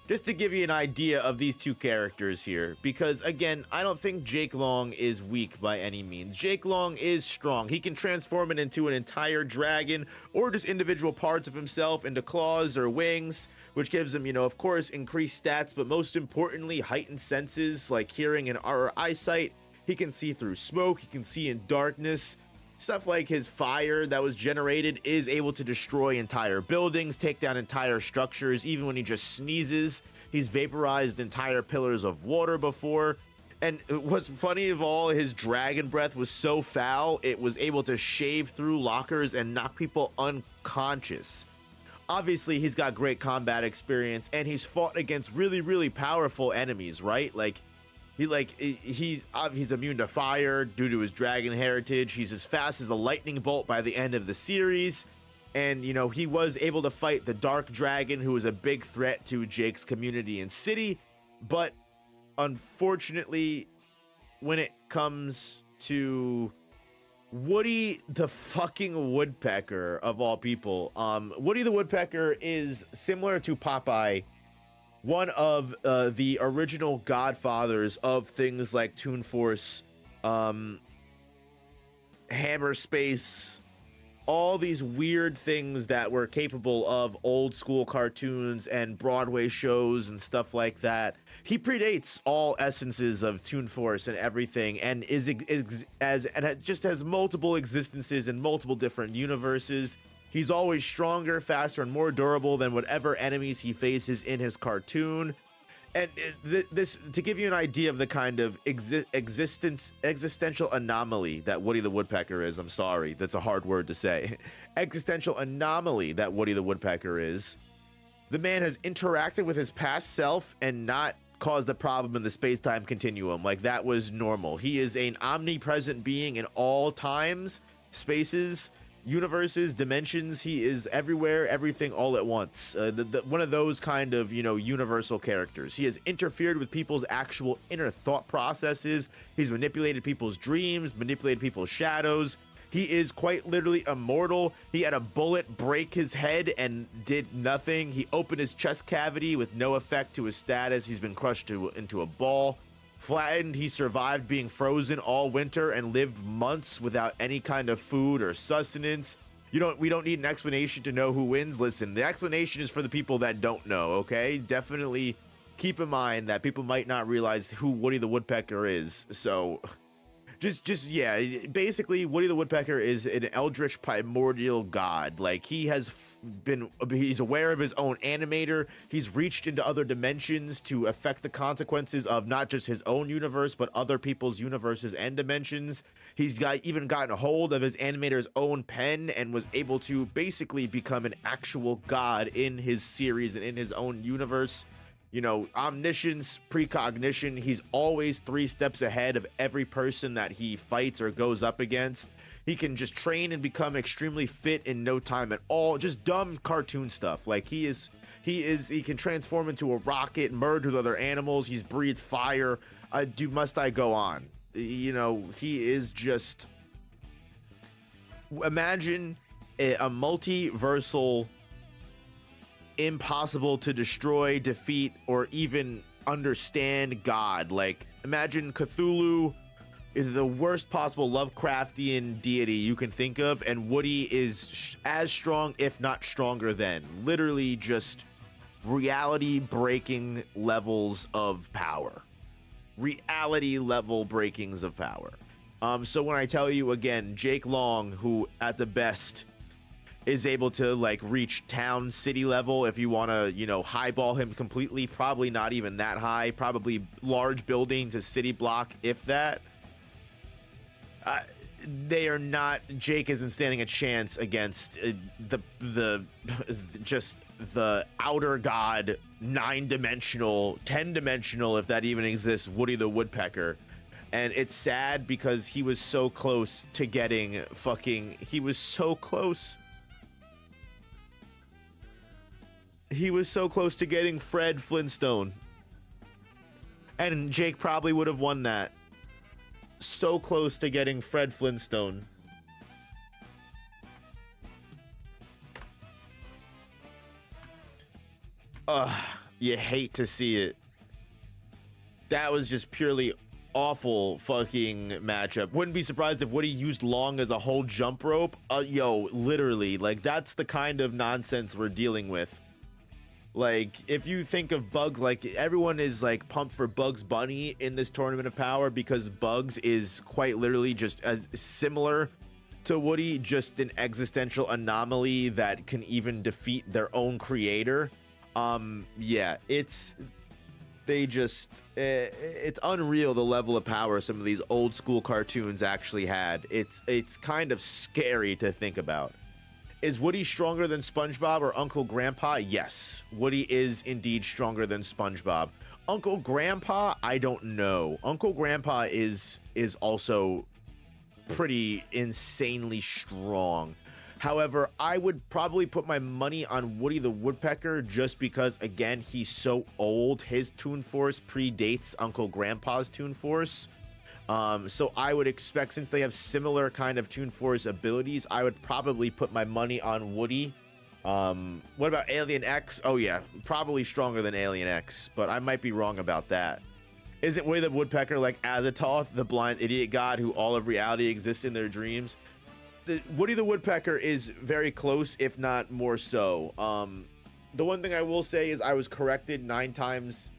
just to give you an idea of these two characters here, because again, I don't think Jake Long is weak by any means. Jake Long is strong. He can transform it into an entire dragon or just individual parts of himself into claws or wings, which gives him, you know, of course, increased stats, but most importantly, heightened senses like hearing and or eyesight. He can see through smoke. He can see in darkness. Stuff like his fire that was generated is able to destroy entire buildings, take down entire structures, even when he just sneezes. He's vaporized entire pillars of water before. And what's funny of all, his dragon breath was so foul, it was able to shave through lockers and knock people unconscious. Obviously, he's got great combat experience, and he's fought against really, really powerful enemies, right? Like, he's immune to fire due to his dragon heritage. He's as fast as a lightning bolt by the end of the series. And, you know, he was able to fight the Dark Dragon, who was a big threat to Jake's community and city. But unfortunately, when it comes to Woody the fucking Woodpecker, of all people, Woody the Woodpecker is similar to Popeye, one of the original godfathers of things like Toon Force, Hammer Space, all these weird things that were capable of old school cartoons and Broadway shows and stuff like that. He predates all essences of Toon Force and everything, and just has multiple existences in multiple different universes. He's always stronger, faster, and more durable than whatever enemies he faces in his cartoon. And this, to give you an idea of the kind of existential anomaly that Woody the Woodpecker is, I'm sorry, that's a hard word to say. Existential anomaly that Woody the Woodpecker is. The man has interacted with his past self and not caused a problem in the space-time continuum. Like, that was normal. He is an omnipresent being in all times, spaces, universes, dimensions. He is everywhere, everything, all at once. One of those kind of, you know, universal characters. He has interfered with people's actual inner thought processes. He's manipulated people's dreams, manipulated people's shadows. He is quite literally immortal. He had a bullet break his head and did nothing. He opened his chest cavity with no effect to his status. He's been crushed into a ball. Flattened, he survived being frozen all winter and lived months without any kind of food or sustenance. We don't need an explanation to know who wins. Listen, the explanation is for the people that don't know, okay? Definitely keep in mind that people might not realize who Woody the Woodpecker is. So yeah, basically Woody the Woodpecker is an eldritch primordial god. Like, he's aware of his own animator. He's reached into other dimensions to affect the consequences of not just his own universe, but other people's universes and dimensions. He's even gotten a hold of his animator's own pen and was able to basically become an actual god in his series and in his own universe. You know, omniscience, precognition. He's always 3 steps ahead of every person that he fights or goes up against. He can just train and become extremely fit in no time at all. Just dumb cartoon stuff. Like, he can transform into a rocket, merge with other animals. He's breathed fire. Must I go on? You know, he is just, imagine a multiversal, impossible to destroy, defeat, or even understand god. Like, imagine Cthulhu is the worst possible Lovecraftian deity you can think of, and Woody is as strong, if not stronger than. Literally just reality-breaking levels of power. Reality level breakings of power. So when I tell you again, Jake Long, who at the best is able to like reach town city level, if you want to, you know, highball him completely, probably not even that high, probably large building to city block, if that. They are not, Jake isn't standing a chance against the just the outer god, 9-dimensional, 10-dimensional, if that even exists, Woody the Woodpecker. And it's sad because he was so close to getting he was so close. He was so close to getting Fred Flintstone. And Jake probably would have won that. So close to getting Fred Flintstone. You hate to see it. That was just purely awful fucking matchup. Wouldn't be surprised if Woody used Long as a whole jump rope. Yo, literally, like, that's the kind of nonsense we're dealing with. Like, if you think of Bugs, like, everyone is like pumped for Bugs Bunny in this Tournament of Power because Bugs is quite literally just as similar to Woody, just an existential anomaly that can even defeat their own creator. Yeah, it's unreal the level of power some of these old school cartoons actually had. It's kind of scary to think about. Is Woody stronger than SpongeBob or Uncle Grandpa? Yes, Woody is indeed stronger than SpongeBob. Uncle Grandpa, I don't know. Uncle Grandpa is also pretty insanely strong. However, I would probably put my money on Woody the Woodpecker just because, again, he's so old. His Toon Force predates Uncle Grandpa's Toon Force. So I would expect, since they have similar kind of Toon Force abilities, I would probably put my money on Woody. What about Alien X? Oh yeah, probably stronger than Alien X, but I might be wrong about that. Isn't Woody the Woodpecker like Azathoth, the blind idiot god who all of reality exists in their dreams? Woody the Woodpecker is very close, if not more so. The one thing I will say is I was corrected 9 times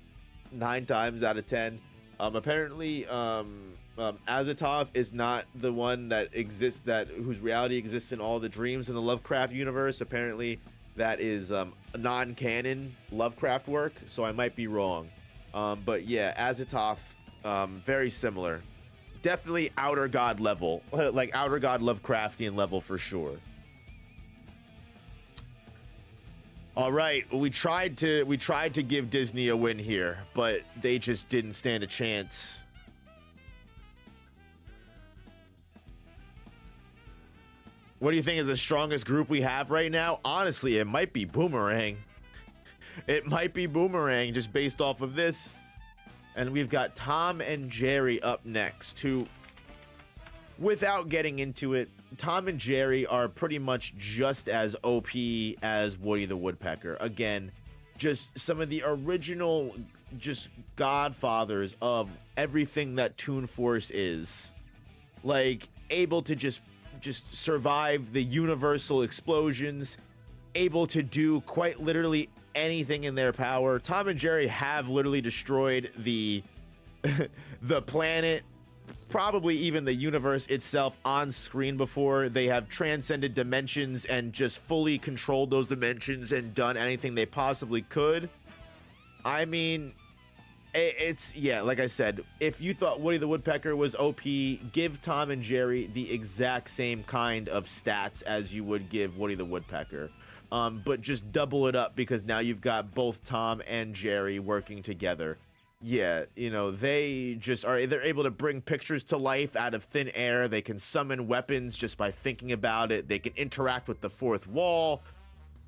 out of 10. Apparently, Azathoth is not the one that exists, whose reality exists in all the dreams in the Lovecraft universe. Apparently, that is non-canon Lovecraft work, so I might be wrong. But yeah, Azathoth, very similar. Definitely outer god level, like outer god Lovecraftian level for sure. All right, we tried to give Disney a win here, but they just didn't stand a chance. What do you think is the strongest group we have right now? Honestly, it might be Boomerang. It might be Boomerang just based off of this. And we've got Tom and Jerry up next, who, without getting into it, Tom and Jerry are pretty much just as OP as Woody the Woodpecker. Again, just some of the original just godfathers of everything that Toon Force is. Like, able to just just survive the universal explosions, able to do quite literally anything in their power. Tom and Jerry have literally destroyed the the planet, probably even the universe itself on screen before. They have transcended dimensions and just fully controlled those dimensions and done anything they possibly could. I mean, it's, yeah, like I said, if you thought Woody the Woodpecker was OP, give Tom and Jerry the exact same kind of stats as you would give Woody the Woodpecker. But just double it up, because now you've got both Tom and Jerry working together. Yeah, you know, they're able to bring pictures to life out of thin air. They can summon weapons just by thinking about it. They can interact with the fourth wall.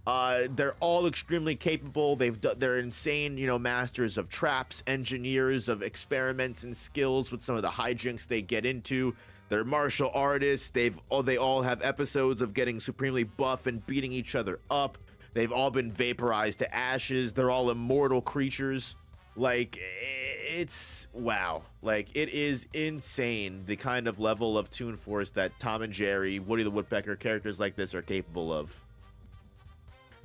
They're all extremely capable. They're insane, you know, masters of traps, engineers of experiments and skills with some of the hijinks they get into. They're martial artists. They all have episodes of getting supremely buff and beating each other up. They've all been vaporized to ashes. They're all immortal creatures. Like, it's wow. Like, it is insane the kind of level of Toon Force that Tom and Jerry, Woody the Woodpecker, characters like this are capable of.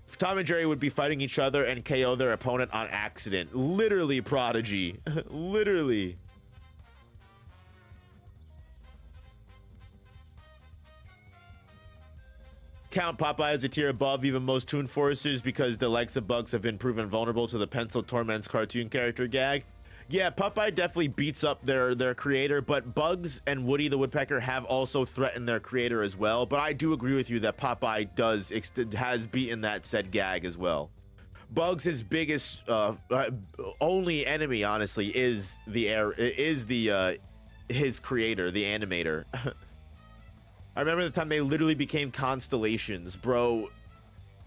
If Tom and Jerry would be fighting each other and KO their opponent on accident. Literally, Prodigy. Literally. Count Popeye as a tier above even most Toon Forces because the likes of Bugs have been proven vulnerable to the Pencil Torments cartoon character gag. Yeah, Popeye definitely beats up their creator, but Bugs and Woody the Woodpecker have also threatened their creator as well. But I do agree with you that Popeye has beaten that said gag as well. Bugs' biggest only enemy, honestly, is his creator, the animator. I remember the time they literally became constellations, bro.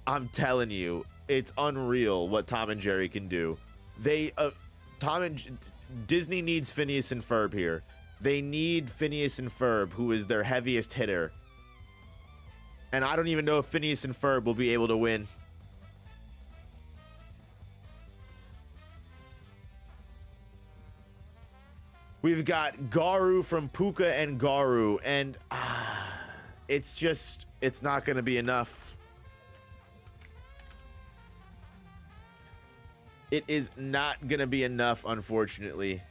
I'm telling you, it's unreal what Tom and Jerry can do. Disney needs Phineas and Ferb here. They need Phineas and Ferb, who is their heaviest hitter. And I don't even know if Phineas and Ferb will be able to win. We've got Garu from Puka and Garu, and it's not going to be enough. It is not going to be enough, unfortunately.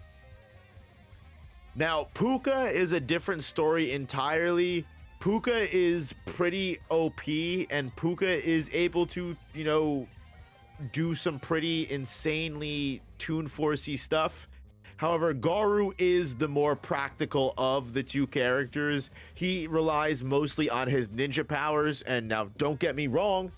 Now, Puka is a different story entirely. Puka is pretty OP, and Puka is able to, you know, do some pretty insanely Toon Force-y stuff. However, Garu is the more practical of the two characters. He relies mostly on his ninja powers, and now don't get me wrong,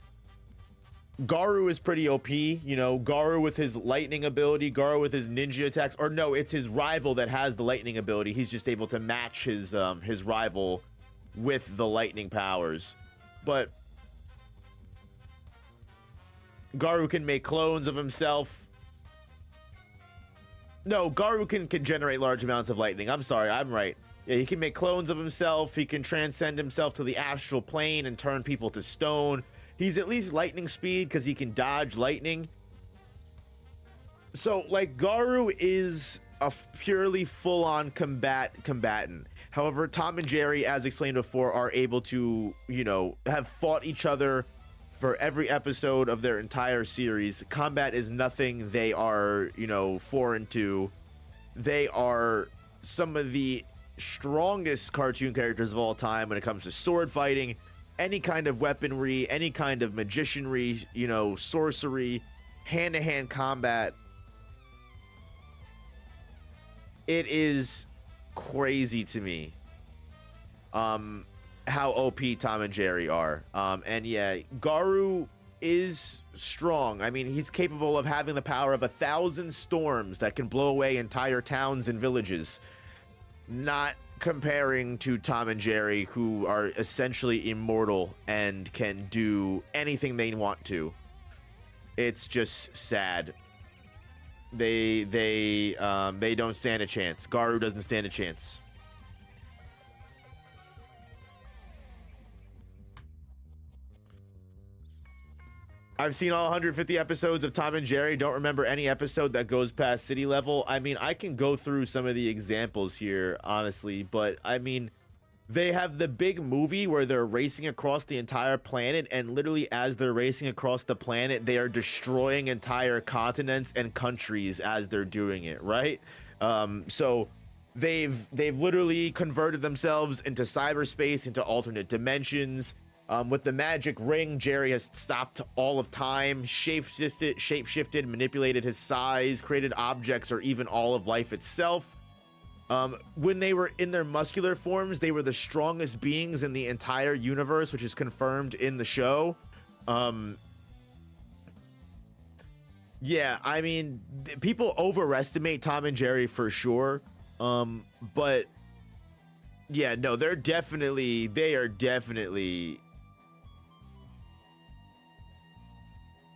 Garu is pretty OP, you know, Garu with his lightning ability, Garu with his ninja attacks, or no, it's his rival that has the lightning ability. He's just able to match his rival with the lightning powers. But Garu can make clones of himself. No, Garu can generate large amounts of lightning. I'm sorry, I'm right. Yeah, he can make clones of himself. He can transcend himself to the astral plane and turn people to stone. He's at least lightning speed because he can dodge lightning. So, like, Garu is a purely full-on combatant. However, Tom and Jerry, as explained before, are able to, you know, have fought each other for every episode of their entire series. Combat is nothing they are, you know, foreign to. They are some of the strongest cartoon characters of all time when it comes to sword fighting, any kind of weaponry, any kind of magicianry, you know, sorcery, hand-to-hand combat. It is crazy to me how OP Tom and Jerry are. And yeah, Garu is strong. I mean, he's capable of having the power of 1,000 storms that can blow away entire towns and villages. Not comparing to Tom and Jerry, who are essentially immortal and can do anything they want to. It's just sad. They don't stand a chance. Garu doesn't stand a chance. I've seen all 150 episodes of Tom and Jerry. Don't remember any episode that goes past city level. I mean, I can go through some of the examples here, honestly, but I mean, They have the big movie where they're racing across the entire planet, and literally as they're racing across the planet, they are destroying entire continents and countries as they're doing it, right? So they've literally converted themselves into cyberspace, into alternate dimensions. With the magic ring, Jerry has stopped all of time, shape-shifted, manipulated his size, created objects, or even all of life itself. When they were in their muscular forms, they were the strongest beings in the entire universe, which is confirmed in the show. Yeah, I mean, people overestimate Tom and Jerry for sure. But yeah, no, they are definitely.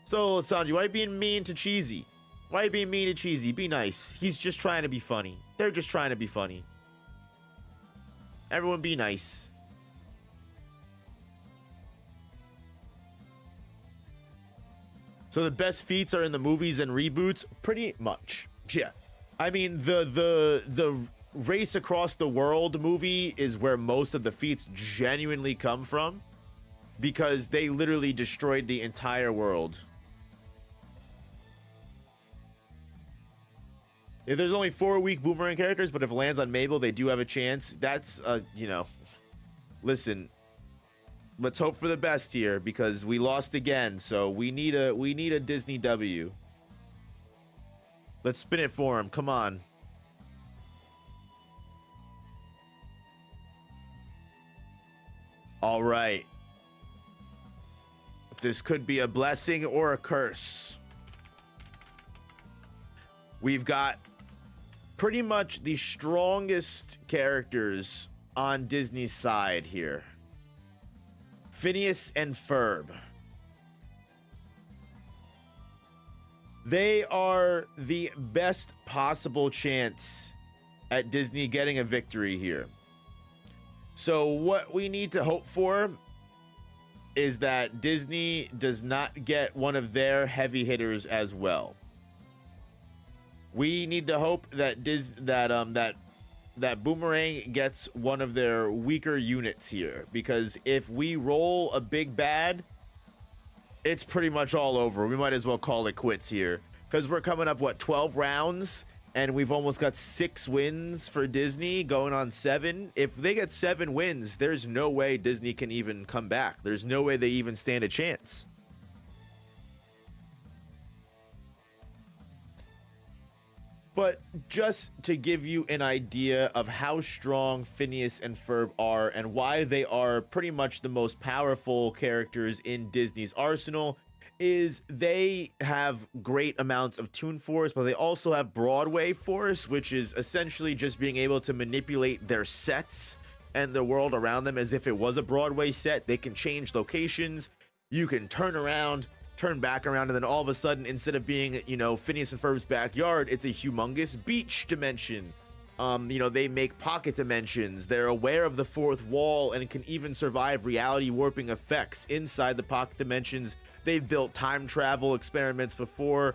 So, Sanji, why are you being mean to Cheesy? Why are you being mean to Cheesy? Be nice. He's just trying to be funny. They're just trying to be funny. Everyone be nice. So the best feats are in the movies and reboots? Pretty much. Yeah. I mean, the Race Across the World movie is where most of the feats genuinely come from, because they literally destroyed the entire world. If there's only 4 weak Boomerang characters, but if it lands on Mabel, they do have a chance. That's, you know, listen, let's hope for the best here, because we lost again. So we need a Disney W. Let's spin it for him. Come on. All right. This could be a blessing or a curse. We've got pretty much the strongest characters on Disney's side here. Phineas and Ferb. They are the best possible chance at Disney getting a victory here. So what we need to hope for is that Disney does not get one of their heavy hitters as well. We need to hope that that Boomerang gets one of their weaker units here, because if we roll a big bad, it's pretty much all over. We might as well call it quits here, because we're coming up, what, 12 rounds, and we've almost got 6 wins for Disney, going on 7. If they get 7 wins, there's no way Disney can even come back. There's no way they even stand a chance. But just to give you an idea of how strong Phineas and Ferb are and why they are pretty much the most powerful characters in Disney's arsenal, is they have great amounts of Toon Force, but they also have Broadway Force, which is essentially just being able to manipulate their sets and the world around them as if it was a Broadway set. They can change locations. You can turn around, turn back around, and then all of a sudden, instead of being, you know, Phineas and Ferb's backyard, it's a humongous beach dimension. You know, they make pocket dimensions. They're aware of the fourth wall and can even survive reality warping effects inside the pocket dimensions. They've built time travel experiments before.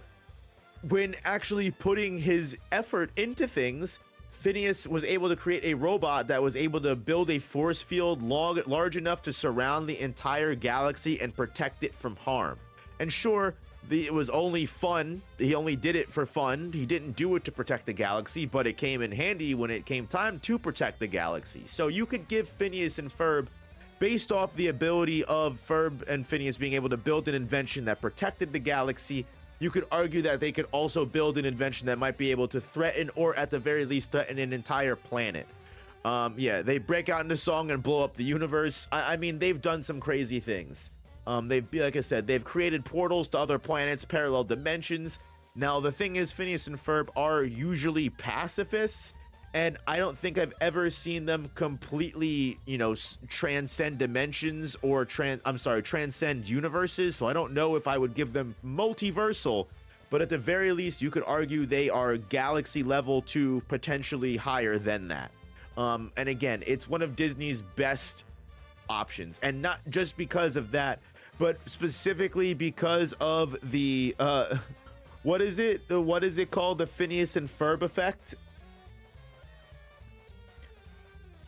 When actually putting his effort into things, Phineas was able to create a robot that was able to build a force field large enough to surround the entire galaxy and protect it from harm. And sure, it was only fun. He only did it for fun. He didn't do it to protect the galaxy, but it came in handy when it came time to protect the galaxy. So you could give Phineas and Ferb, based off the ability of Ferb and Phineas being able to build an invention that protected the galaxy, you could argue that they could also build an invention that might be able to threaten, or at the very least threaten, an entire planet. Yeah, they break out into song and blow up the universe. I mean, they've done some crazy things. Like I said, they've created portals to other planets, parallel dimensions. Now, the thing is, Phineas and Ferb are usually pacifists, and I don't think I've ever seen them completely, you know, transcend dimensions or transcend universes. So I don't know if I would give them multiversal, but at the very least, you could argue they are galaxy level to potentially higher than that. And again, it's one of Disney's best options, and not just because of that, but specifically because of the what is it called, the Phineas and Ferb effect.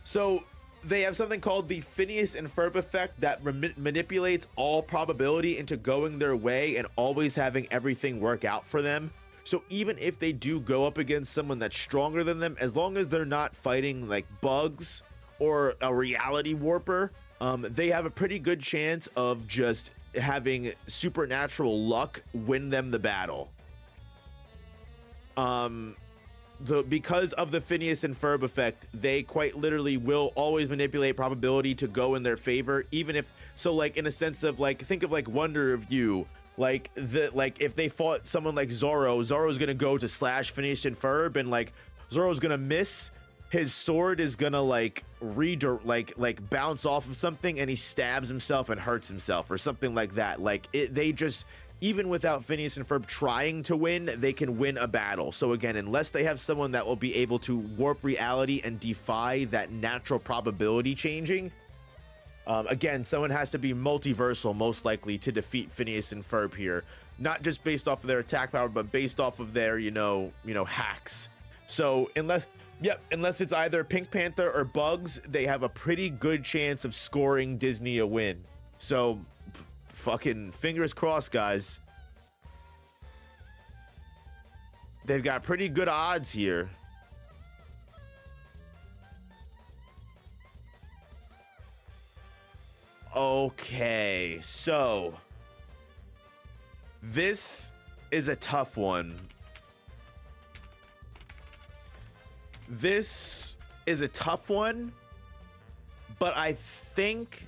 So they have something called the Phineas and Ferb effect that manipulates all probability into going their way and always having everything work out for them. So even if they do go up against someone that's stronger than them, as long as they're not fighting like bugs or a reality warper, they have a pretty good chance of just having supernatural luck win them the battle. Because of the Phineas and Ferb effect, they quite literally will always manipulate probability to go in their favor, even if, so like in a sense of like, think of like Wonder of You, like if they fought someone like Zoro's gonna go to slash Phineas and Ferb, and like Zoro's gonna miss, his sword is gonna like bounce off of something and he stabs himself and hurts himself or something like that. Like they just, even without Phineas and Ferb trying to win, they can win a battle. So again, unless they have someone that will be able to warp reality and defy that natural probability changing, again, someone has to be multiversal most likely to defeat Phineas and Ferb here. Not just based off of their attack power, but based off of their, you know, hacks. So unless it's either Pink Panther or Bugs, they have a pretty good chance of scoring Disney a win. So fucking fingers crossed, guys. They've got pretty good odds here. Okay, so this is a tough one. This is a tough one, but I think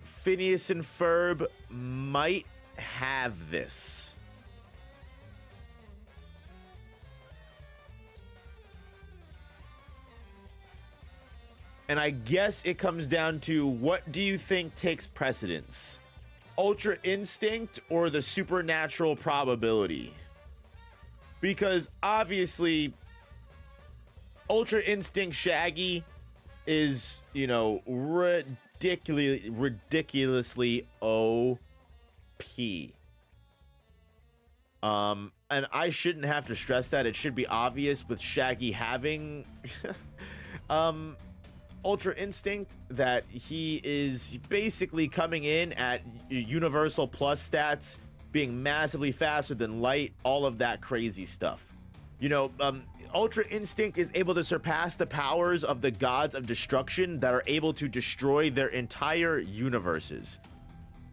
Phineas and Ferb might have this. And I guess it comes down to, what do you think takes precedence? Ultra Instinct or the supernatural probability? Because obviously Ultra Instinct Shaggy is, you know, ridiculously OP. And I shouldn't have to stress that. It should be obvious with Shaggy having Ultra Instinct that he is basically coming in at Universal Plus stats, being massively faster than Light, all of that crazy stuff. You know, Ultra Instinct is able to surpass the powers of the gods of destruction that are able to destroy their entire universes.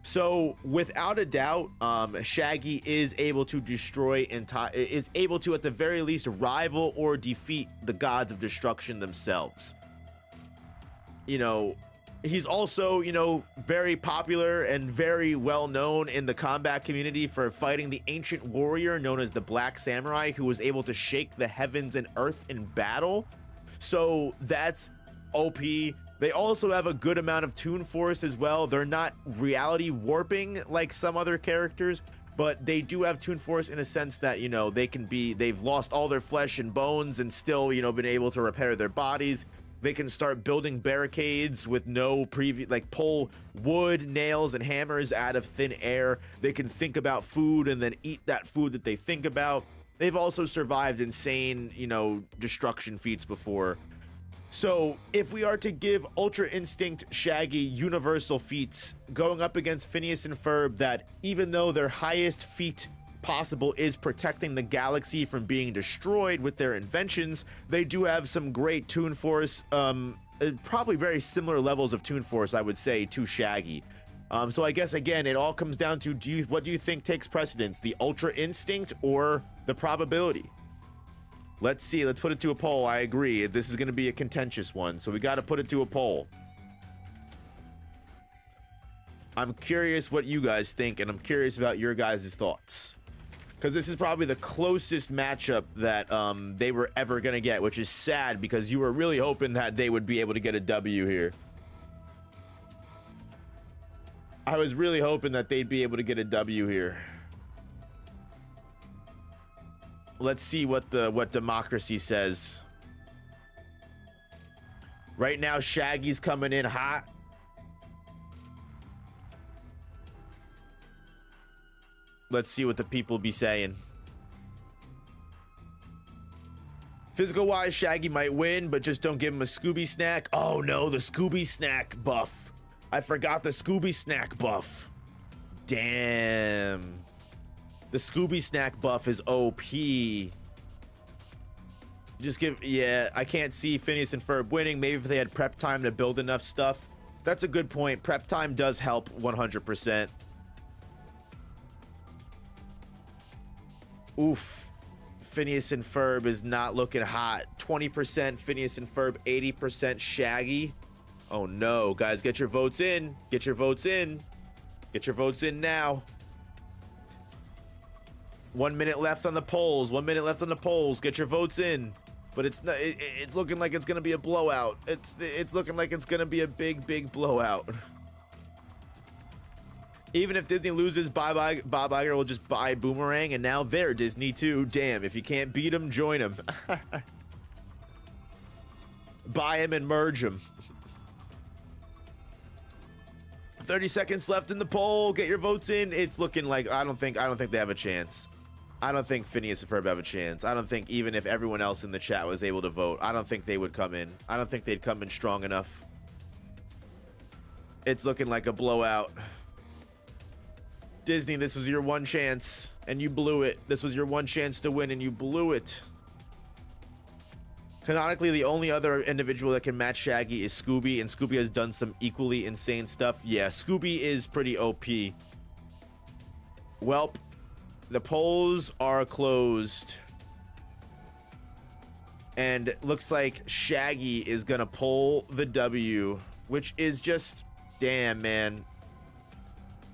So without a doubt, Shaggy is able to destroy is able to at the very least rival or defeat the gods of destruction themselves. You know, he's also, you know, very popular and very well known in the combat community for fighting the ancient warrior known as the Black Samurai, who was able to shake the heavens and earth in battle. So that's OP. They also have a good amount of Toon Force as well. They're not reality warping like some other characters, but they do have Toon Force in a sense that, you know, they've lost all their flesh and bones and still, you know, been able to repair their bodies. They can start building barricades with no pull wood, nails, and hammers out of thin air. They can think about food and then eat that food that they think about. They've also survived insane, you know, destruction feats before. So if we are to give Ultra Instinct Shaggy universal feats going up against Phineas and Ferb, that even though their highest feat possible is protecting the galaxy from being destroyed with their inventions, they do have some great Toon Force, probably very similar levels of Toon Force, I would say, to Shaggy. So I guess again, it all comes down to, what do you think takes precedence, the Ultra Instinct or the probability? Let's see, let's put it to a poll. I agree, this is going to be a contentious one, so we got to put it to a poll. I'm curious what you guys think, and I'm curious about your guys' thoughts, because this is probably the closest matchup that they were ever going to get, which is sad because you were really hoping that they would be able to get a W here. I was really hoping that they'd be able to get a W here. Let's see what democracy says. Right now, Shaggy's coming in hot. Let's see what the people be saying. Physical wise, Shaggy might win, but just don't give him a Scooby snack. Oh no, the Scooby snack buff. I forgot the Scooby snack buff. Damn. The Scooby snack buff is OP. Just give, yeah, I can't see Phineas and Ferb winning. Maybe if they had prep time to build enough stuff. That's a good point. Prep time does help 100%. Oof. Phineas and Ferb is not looking hot. 20% Phineas and Ferb, 80% Shaggy. Oh no, guys, get your votes in. Get your votes in. Get your votes in now. 1 minute left on the polls. 1 minute left on the polls. Get your votes in. But it's not, it's looking like it's gonna be a blowout. It's looking like it's gonna be a big blowout. Even if Disney loses, Bob Iger will just buy Boomerang, and now they're Disney too. Damn, if you can't beat them, join them. Buy him and merge him. 30 seconds left in the poll. Get your votes in. It's looking like I don't think they have a chance. I don't think Phineas and Ferb have a chance. I don't think even if everyone else in the chat was able to vote, I don't think they would come in. I don't think they'd come in strong enough. It's looking like a blowout. Disney, this was your one chance, and you blew it. This was your one chance to win, and you blew it. Canonically, the only other individual that can match Shaggy is Scooby, and Scooby has done some equally insane stuff. Yeah, Scooby is pretty OP. Welp, the polls are closed. And looks like Shaggy is gonna pull the W, which is just, damn, man.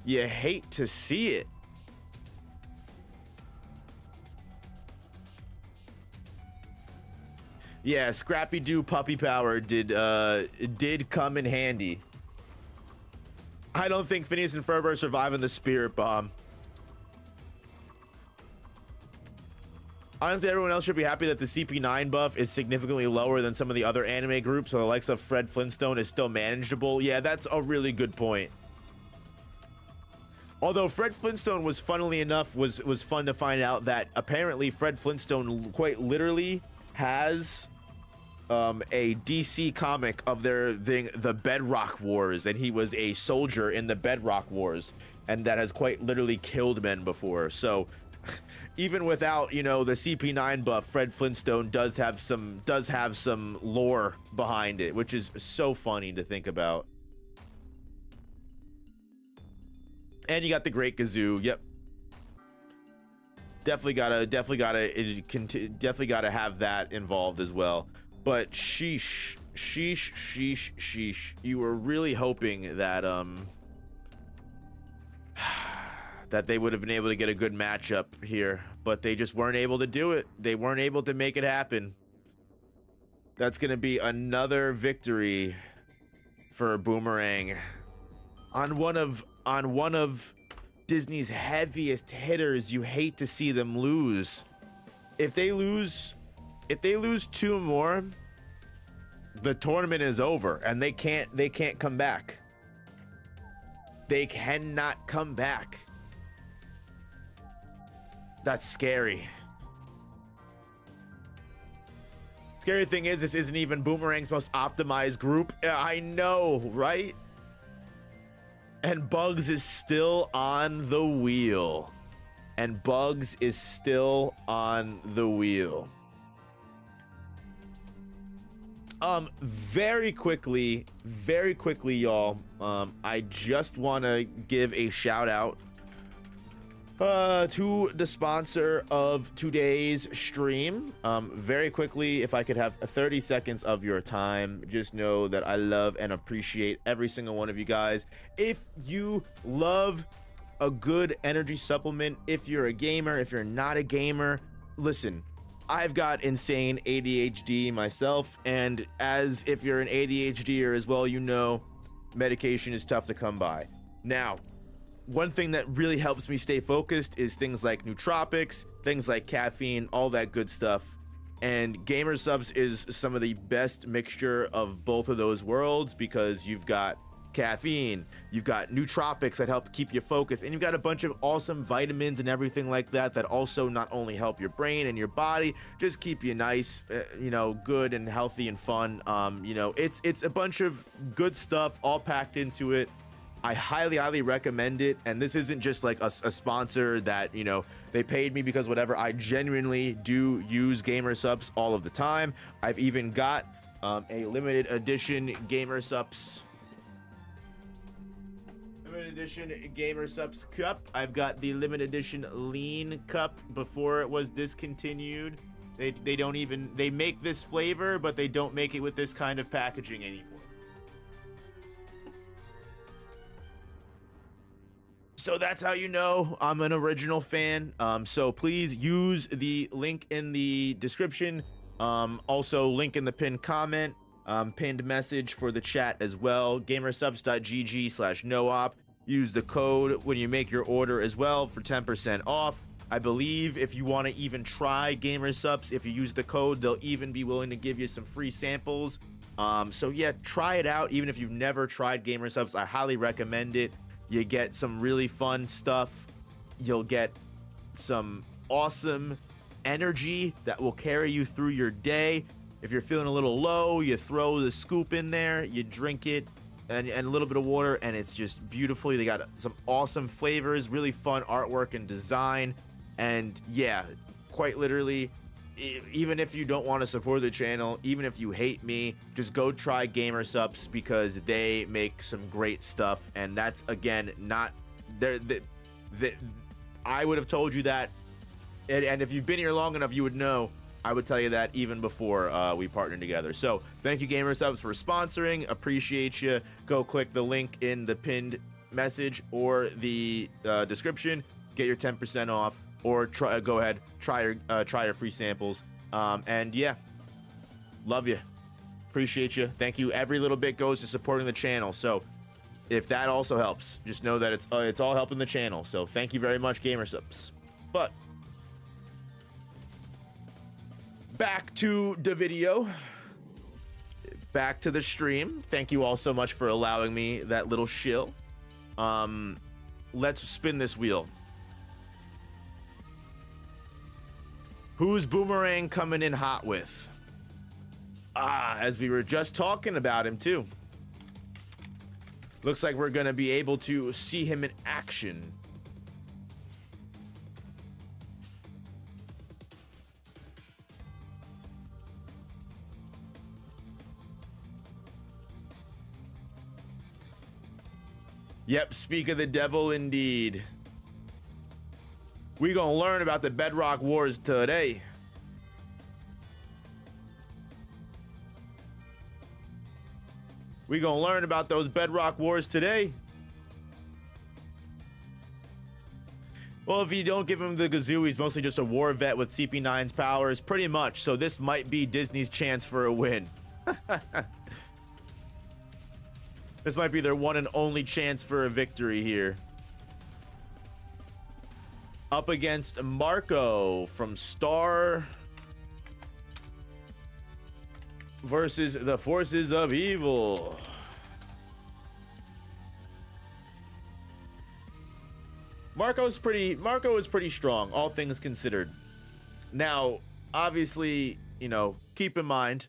You hate to see it. Yeah, Scrappy Doo puppy power did come in handy. I don't think Phineas and Ferb are surviving the spirit bomb. Honestly, everyone else should be happy that the CP9 buff is significantly lower than some of the other anime groups, so the likes of Fred Flintstone is still manageable. Yeah, that's a really good point. Although Fred Flintstone was, funnily enough, was fun to find out that apparently Fred Flintstone quite literally has a DC comic of their thing, the Bedrock Wars, and he was a soldier in the Bedrock Wars, and that has quite literally killed men before. So even without, you know, the CP9 buff, Fred Flintstone does have some lore behind it, which is so funny to think about. And you got the Great Gazoo. Yep. Definitely gotta have that involved as well. But sheesh. You were really hoping that that they would have been able to get a good matchup here, but they just weren't able to do it. They weren't able to make it happen. That's gonna be another victory for Boomerang on one of Disney's heaviest hitters. You hate to see them lose. If they lose 2 more, the tournament is over, and they can't come back. They cannot come back. That's scary. Scary thing is, this isn't even Boomerang's most optimized group. I know, right? And Bugs is still on the wheel. And Bugs is still on the wheel. Very quickly, y'all. I just want to give a shout out to the sponsor of today's stream. Very quickly, if I could have 30 seconds of your time, just know that I love and appreciate every single one of you guys. If you love a good energy supplement, if you're a gamer, if you're not a gamer, listen, I've got insane ADHD myself, and as if you're an ADHDer as well, you know medication is tough to come by. Now, one thing that really helps me stay focused is things like nootropics, things like caffeine, all that good stuff. And Gamer Subs is some of the best mixture of both of those worlds, because you've got caffeine, you've got nootropics that help keep you focused, and you've got a bunch of awesome vitamins and everything like that that also not only help your brain and your body, just keep you nice, you know, good and healthy and fun. You know, it's a bunch of good stuff all packed into it. I highly recommend it, and this isn't just like a sponsor that, you know, they paid me because whatever. I genuinely do use Gamer Supps all of the time. I've even got a limited edition Gamer Supps cup. I've got the limited edition lean cup before it was discontinued. They don't even, they make this flavor, but they don't make it with this kind of packaging anymore. So that's how you know I'm an original fan. So please use the link in the description. Also link in the pinned comment, pinned message for the chat as well. gamersupps.gg/noop. Use the code when you make your order as well for 10% off. I believe if you want to even try Gamer Supps, if you use the code, they'll even be willing to give you some free samples. So yeah, try it out. Even if you've never tried Gamer Supps, I highly recommend it. You get some really fun stuff. You'll get some awesome energy that will carry you through your day. If you're feeling a little low, you throw the scoop in there, you drink it, and a little bit of water, and it's just beautiful. They got some awesome flavors, really fun artwork and design. And yeah, quite literally, even if you don't want to support the channel, even if you hate me, just go try Gamer Supps because they make some great stuff. And that's, again, not I would have told you that, and if you've been here long enough, you would know I would tell you that even before we partnered together. So thank you, Gamer Supps, for sponsoring. Appreciate you. Go click the link in the pinned message or the description. Get your 10% off. Or go ahead, try your free samples. And yeah, love you, appreciate you, thank you. Every little bit goes to supporting the channel. So if that also helps, just know that it's all helping the channel. So thank you very much, Gamer Supps. But back to the video, back to the stream. Thank you all so much for allowing me that little shill. Let's spin this wheel. Who's Boomerang coming in hot with? As we were just talking about him too. Looks like we're gonna be able to see him in action. Yep, speak of the devil indeed. We gonna learn about the Bedrock Wars today. We gonna learn about those Bedrock Wars today. Well, if you don't give him the Gazoo, he's mostly just a war vet with CP9's powers, pretty much. So this might be Disney's chance for a win. This might be their one and only chance for a victory here. Up against Marco from Star versus the Forces of Evil. Marco is pretty strong, all things considered. Now, obviously, you know, keep in mind,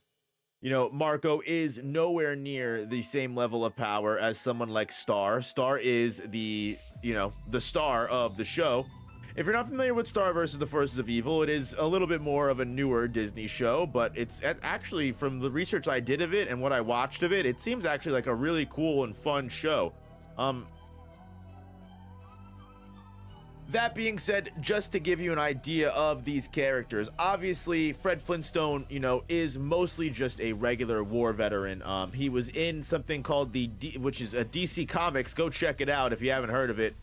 you know, Marco is nowhere near the same level of power as someone like Star. Star is the, you know, the star of the show. If you're not familiar with Star versus the Forces of Evil, it is a little bit more of a newer Disney show, but it's actually, from the research I did of it and what I watched of it, it seems actually like a really cool and fun show. That being said, just to give you an idea of these characters, obviously Fred Flintstone, you know, is mostly just a regular war veteran. He was in something called which is a DC Comics. Go check it out if you haven't heard of it.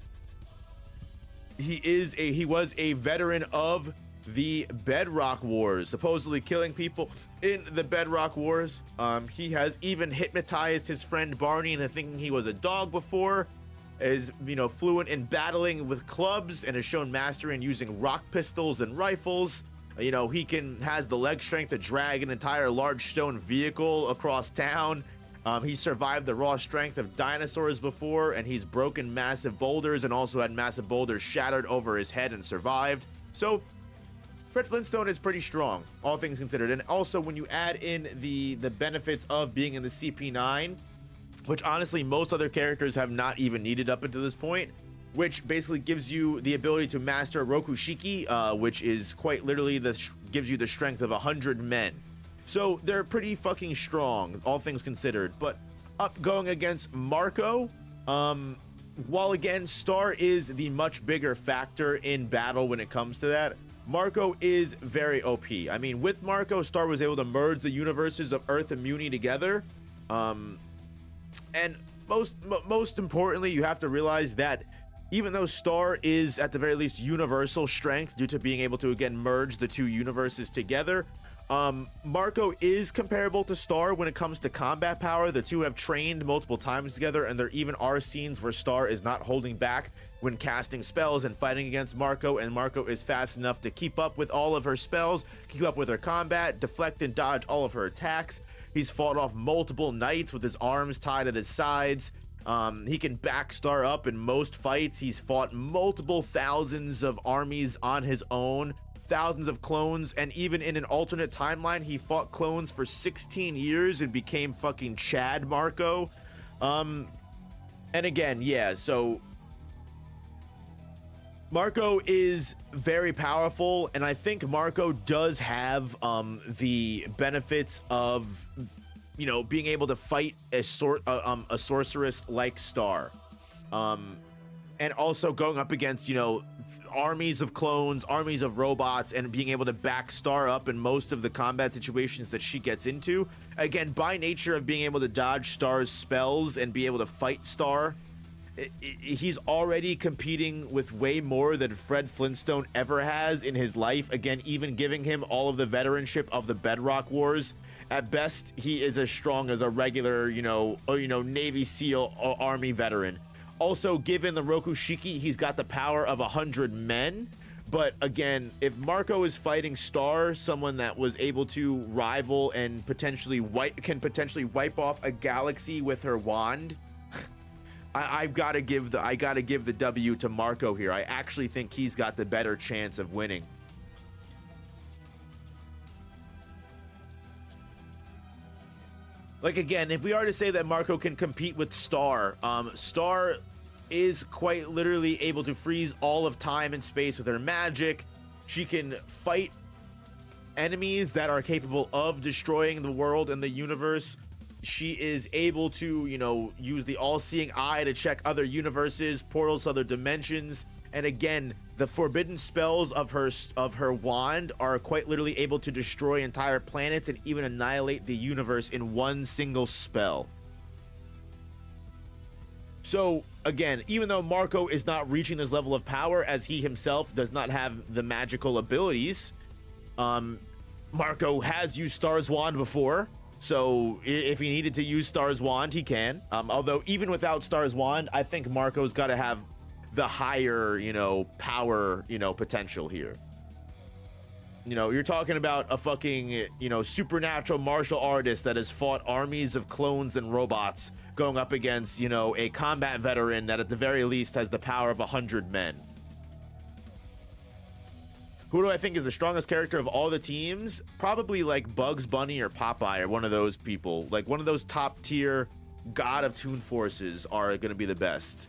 He was a veteran of the Bedrock Wars, supposedly killing people in the Bedrock Wars. He has even hypnotized his friend Barney into thinking he was a dog before. Is, you know, fluent in battling with clubs and has shown mastery in using rock pistols and rifles. You know, he has the leg strength to drag an entire large stone vehicle across town. He survived the raw strength of dinosaurs before, and he's broken massive boulders and also had massive boulders shattered over his head and survived. So Fred Flintstone is pretty strong, all things considered. And also, when you add in the benefits of being in the CP9, which honestly most other characters have not even needed up until this point, which basically gives you the ability to master Rokushiki, which is quite literally gives you the strength of 100 men. So they're pretty fucking strong, all things considered. But up going against Marco, while again Star is the much bigger factor in battle when it comes to that, Marco is very OP. I mean, with Marco, Star was able to merge the universes of Earth and Muni together. And most importantly, you have to realize that even though Star is at the very least universal strength due to being able to again merge the two universes together, Marco is comparable to Star when it comes to combat power. The two have trained multiple times together, and there even are scenes where Star is not holding back when casting spells and fighting against Marco, and Marco is fast enough to keep up with all of her spells, keep up with her combat, deflect and dodge all of her attacks. He's fought off multiple knights with his arms tied at his sides. He can back Star up in most fights. He's fought multiple thousands of armies on his own, thousands of clones, and even in an alternate timeline, he fought clones for 16 years and became fucking Chad Marco. And again, yeah, so Marco is very powerful, and I think Marco does have the benefits of, you know, being able to fight a sorceress like Star, and also going up against, you know, armies of clones, armies of robots, and being able to back Star up in most of the combat situations that she gets into. Again, by nature of being able to dodge Star's spells and be able to fight Star, he's already competing with way more than Fred Flintstone ever has in his life. Again, even giving him all of the veteranship of the Bedrock Wars. At best, he is as strong as a regular, Navy SEAL Army veteran. Also, given the Rokushiki, he's got the power of 100 men. But again, if Marco is fighting Star, someone that was able to rival and potentially wipe off a galaxy with her wand, I gotta give the W to Marco here. I actually think he's got the better chance of winning. Like, again, if we are to say that Marco can compete with Star, Star is quite literally able to freeze all of time and space with her magic. She can fight enemies that are capable of destroying the world and the universe. She is able to, use the all-seeing eye to check other universes, portals, other dimensions. And again, the forbidden spells of her wand are quite literally able to destroy entire planets and even annihilate the universe in one single spell. So again, even though Marco is not reaching this level of power, as he himself does not have the magical abilities, Marco has used Star's wand before. So if he needed to use Star's wand, he can. Although even without Star's wand, I think Marco's got to have the higher, power, potential here. You're talking about a fucking, supernatural martial artist that has fought armies of clones and robots going up against, a combat veteran that at the very least has the power of 100 men. Who do I think is the strongest character of all the teams? Probably like Bugs Bunny or Popeye or one of those people. Like one of those top tier God of Toon Forces are going to be the best.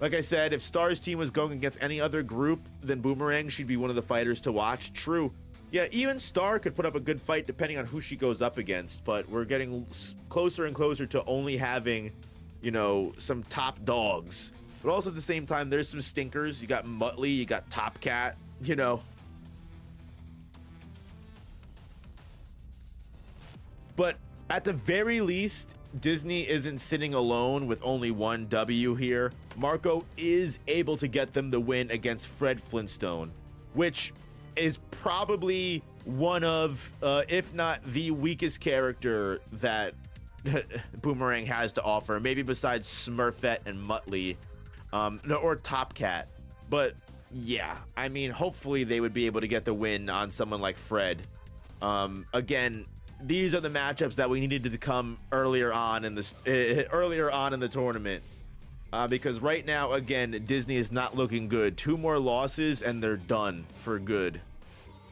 Like I said, if Star's team was going against any other group than Boomerang, she'd be one of the fighters to watch. True. Yeah, even Star could put up a good fight depending on who she goes up against, but we're getting closer and closer to only having, some top dogs. But also at the same time, there's some stinkers. You got Muttley, you got Top Cat, But at the very least, Disney isn't sitting alone with only one W here. Marco is able to get them the win against Fred Flintstone, which is probably one of, if not the weakest character that Boomerang has to offer, maybe besides Smurfette and Muttley, or Top Cat. But yeah, I mean, hopefully they would be able to get the win on someone like Fred. Again, these are the matchups that we needed to come earlier on in this earlier on in the tournament. Because right now, again, Disney is not looking good. 2 more losses and they're done for good.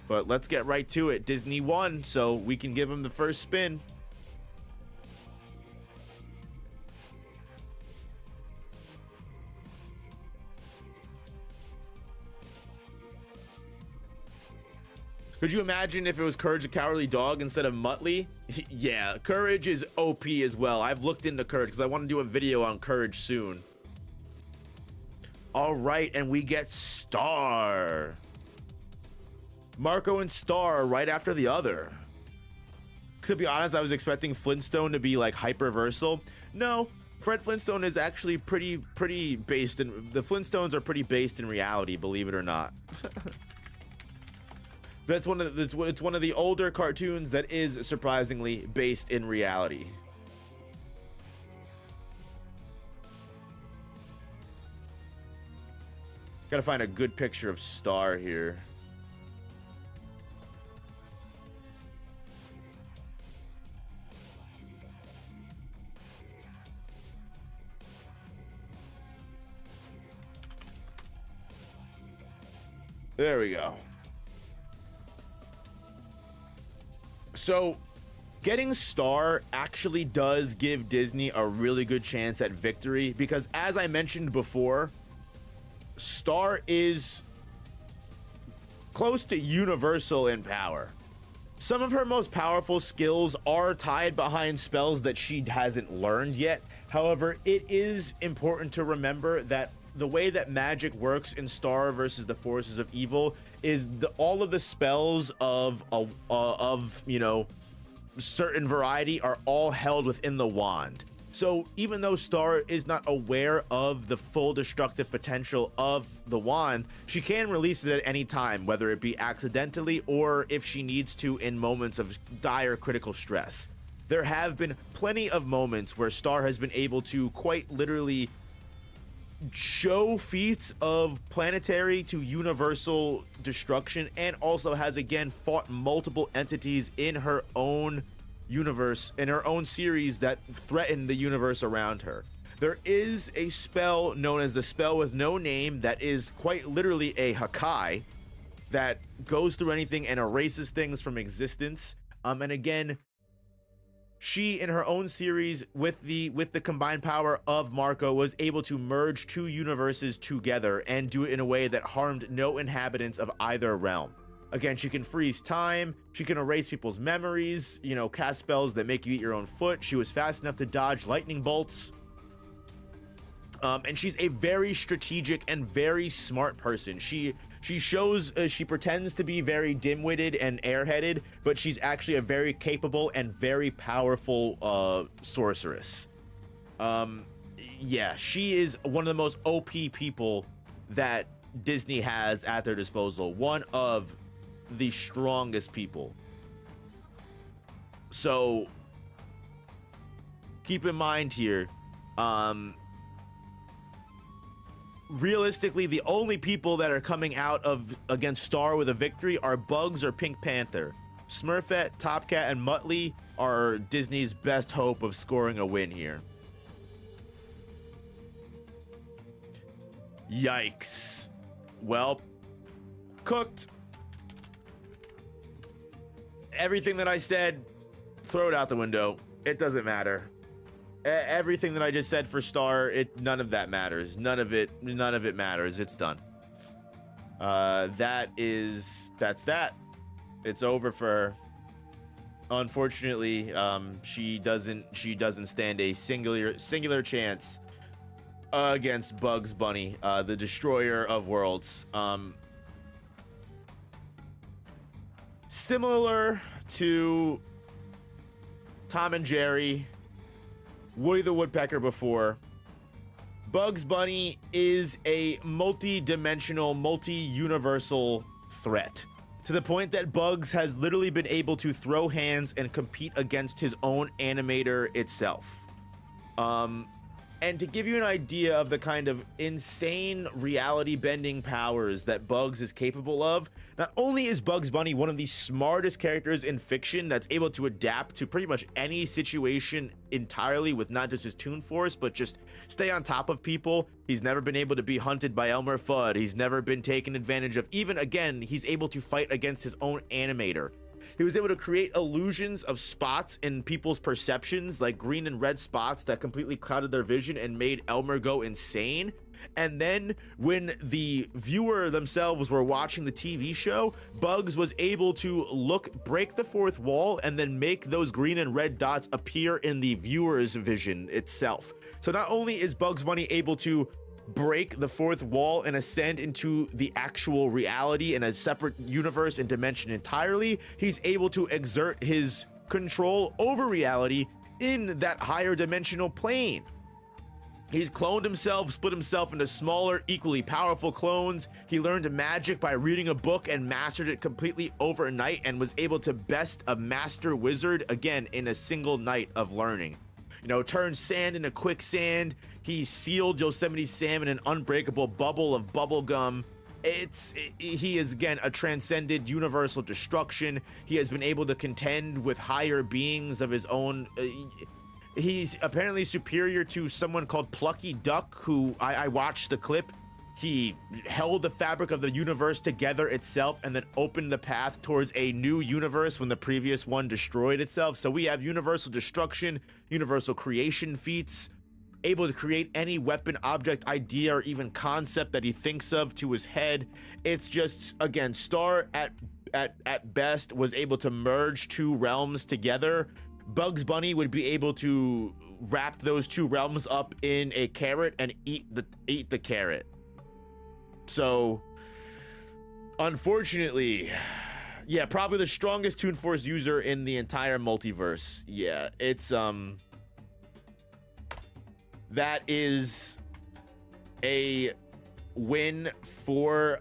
But let's get right to it. Disney won, so we can give them the first spin. Could you imagine if it was Courage the Cowardly Dog instead of Muttley? Yeah, Courage is OP as well. I've looked into Courage because I want to do a video on Courage soon. All right, and we get Star. Marco and Star right after the other. To be honest, I was expecting Flintstone to be like hyperversal. No, Fred Flintstone is actually pretty based in, the Flintstones are pretty based in reality, believe it or not. It's one of the older cartoons that is surprisingly based in reality. Gotta find a good picture of Star here. There we go. So, getting Star actually does give Disney a really good chance at victory because, as I mentioned before, Star is close to universal in power. Some of her most powerful skills are tied behind spells that she hasn't learned yet. However, it is important to remember that the way that magic works in Star versus the forces of evil is all of the spells of you know, certain variety are all held within the wand. So even though Star is not aware of the full destructive potential of the wand, she can release it at any time, whether it be accidentally or if she needs to in moments of dire critical stress. There have been plenty of moments where Star has been able to quite literally show feats of planetary to universal destruction, and also has again fought multiple entities in her own universe, in her own series, that threaten the universe around her. There is a spell known as the Spell with No Name that is quite literally a Hakai that goes through anything and erases things from existence. And again, she in her own series with the combined power of Marco was able to merge 2 universes together and do it in a way that harmed no inhabitants of either realm. Again, she can freeze time, she can erase people's memories, you know, cast spells that make you eat your own foot. She was fast enough to dodge lightning bolts. And she's a very strategic and very smart person. She shows, she pretends to be very dim-witted and airheaded, but she's actually a very capable and very powerful sorceress. Yeah, she is one of the most OP people that Disney has at their disposal. One of the strongest people. So keep in mind here, realistically, the only people that are coming out of against Star with a victory are Bugs or Pink Panther. Smurfette, Top Cat, and Muttley are Disney's best hope of scoring a win here. Yikes. Well, cooked. Everything that I said, throw it out the window. It doesn't matter. Everything that I just said for Star, none of that matters. None of it matters. It's done. That's that. It's over for her. Unfortunately, she doesn't stand a singular chance against Bugs Bunny, the destroyer of worlds. Similar to Tom and Jerry, Woody the Woodpecker before, Bugs Bunny is a multi-dimensional, multi-universal threat, to the point that Bugs has literally been able to throw hands and compete against his own animator itself. And to give you an idea of the kind of insane reality bending powers that Bugs is capable of, not only is Bugs Bunny one of the smartest characters in fiction that's able to adapt to pretty much any situation entirely with not just his Toon Force, but just stay on top of people. He's never been able to be hunted by Elmer Fudd. He's never been taken advantage of. Even again, he's able to fight against his own animator. He was able to create illusions of spots in people's perceptions, like green and red spots that completely clouded their vision and made Elmer go insane. And then when the viewer themselves were watching the TV show, Bugs was able to break the fourth wall and then make those green and red dots appear in the viewer's vision itself. So not only is Bugs Bunny able to break the fourth wall and ascend into the actual reality in a separate universe and dimension entirely, he's able to exert his control over reality in that higher dimensional plane. He's cloned himself, split himself into smaller, equally powerful clones. He learned magic by reading a book and mastered it completely overnight and was able to best a master wizard again in a single night of learning. You know, turned sand into quicksand. He sealed Yosemite Sam in an unbreakable bubble of bubblegum. He is again a transcended universal destruction. He has been able to contend with higher beings of his own. He's apparently superior to someone called Plucky Duck, who I watched the clip. He held the fabric of the universe together itself and then opened the path towards a new universe when the previous one destroyed itself. So we have universal destruction, universal creation feats, able to create any weapon, object, idea, or even concept that he thinks of to his head. It's just, again, Star at best was able to merge two realms together. Bugs Bunny would be able to wrap those two realms up in a carrot and eat the carrot. So, unfortunately, yeah, probably the strongest Toon Force user in the entire multiverse. Yeah, it's that is a win for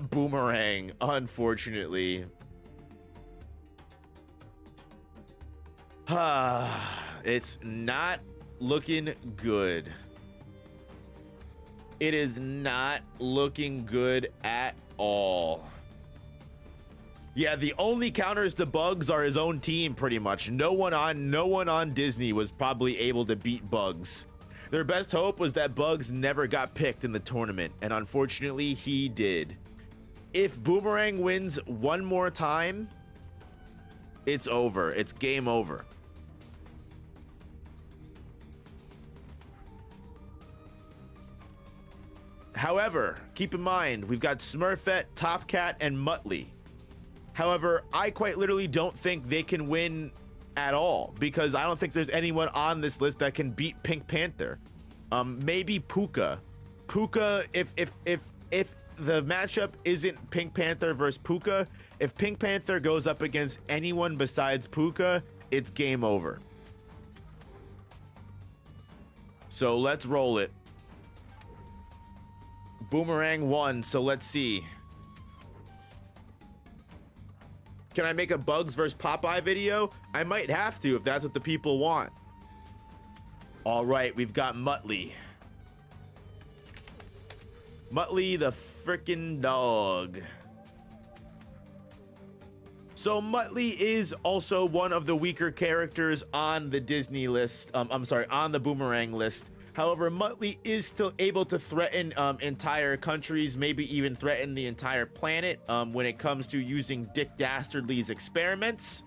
Boomerang, unfortunately. It's not looking good. It is not looking good at all. Yeah, the only counters to Bugs are his own team, pretty much. No one on Disney was probably able to beat Bugs. Their best hope was that Bugs never got picked in the tournament, and unfortunately, he did. If Boomerang wins one more time, it's over. It's game over. However, keep in mind, we've got Smurfette, Top Cat, and Muttley. However, I quite literally don't think they can win at all, because I don't think there's anyone on this list that can beat Pink Panther. Maybe Puka. Puka, if the matchup isn't Pink Panther versus Puka, if Pink Panther goes up against anyone besides Puka, it's game over. So let's roll it. Boomerang won, so let's see. Can I make a Bugs versus Popeye video? I might have to if that's what the people want. All right, we've got Muttley. Muttley the frickin' dog. So Muttley is also one of the weaker characters on the Disney list. I'm sorry, on the Boomerang list. However, Muttley is still able to threaten entire countries, maybe even threaten the entire planet when it comes to using Dick Dastardly's experiments.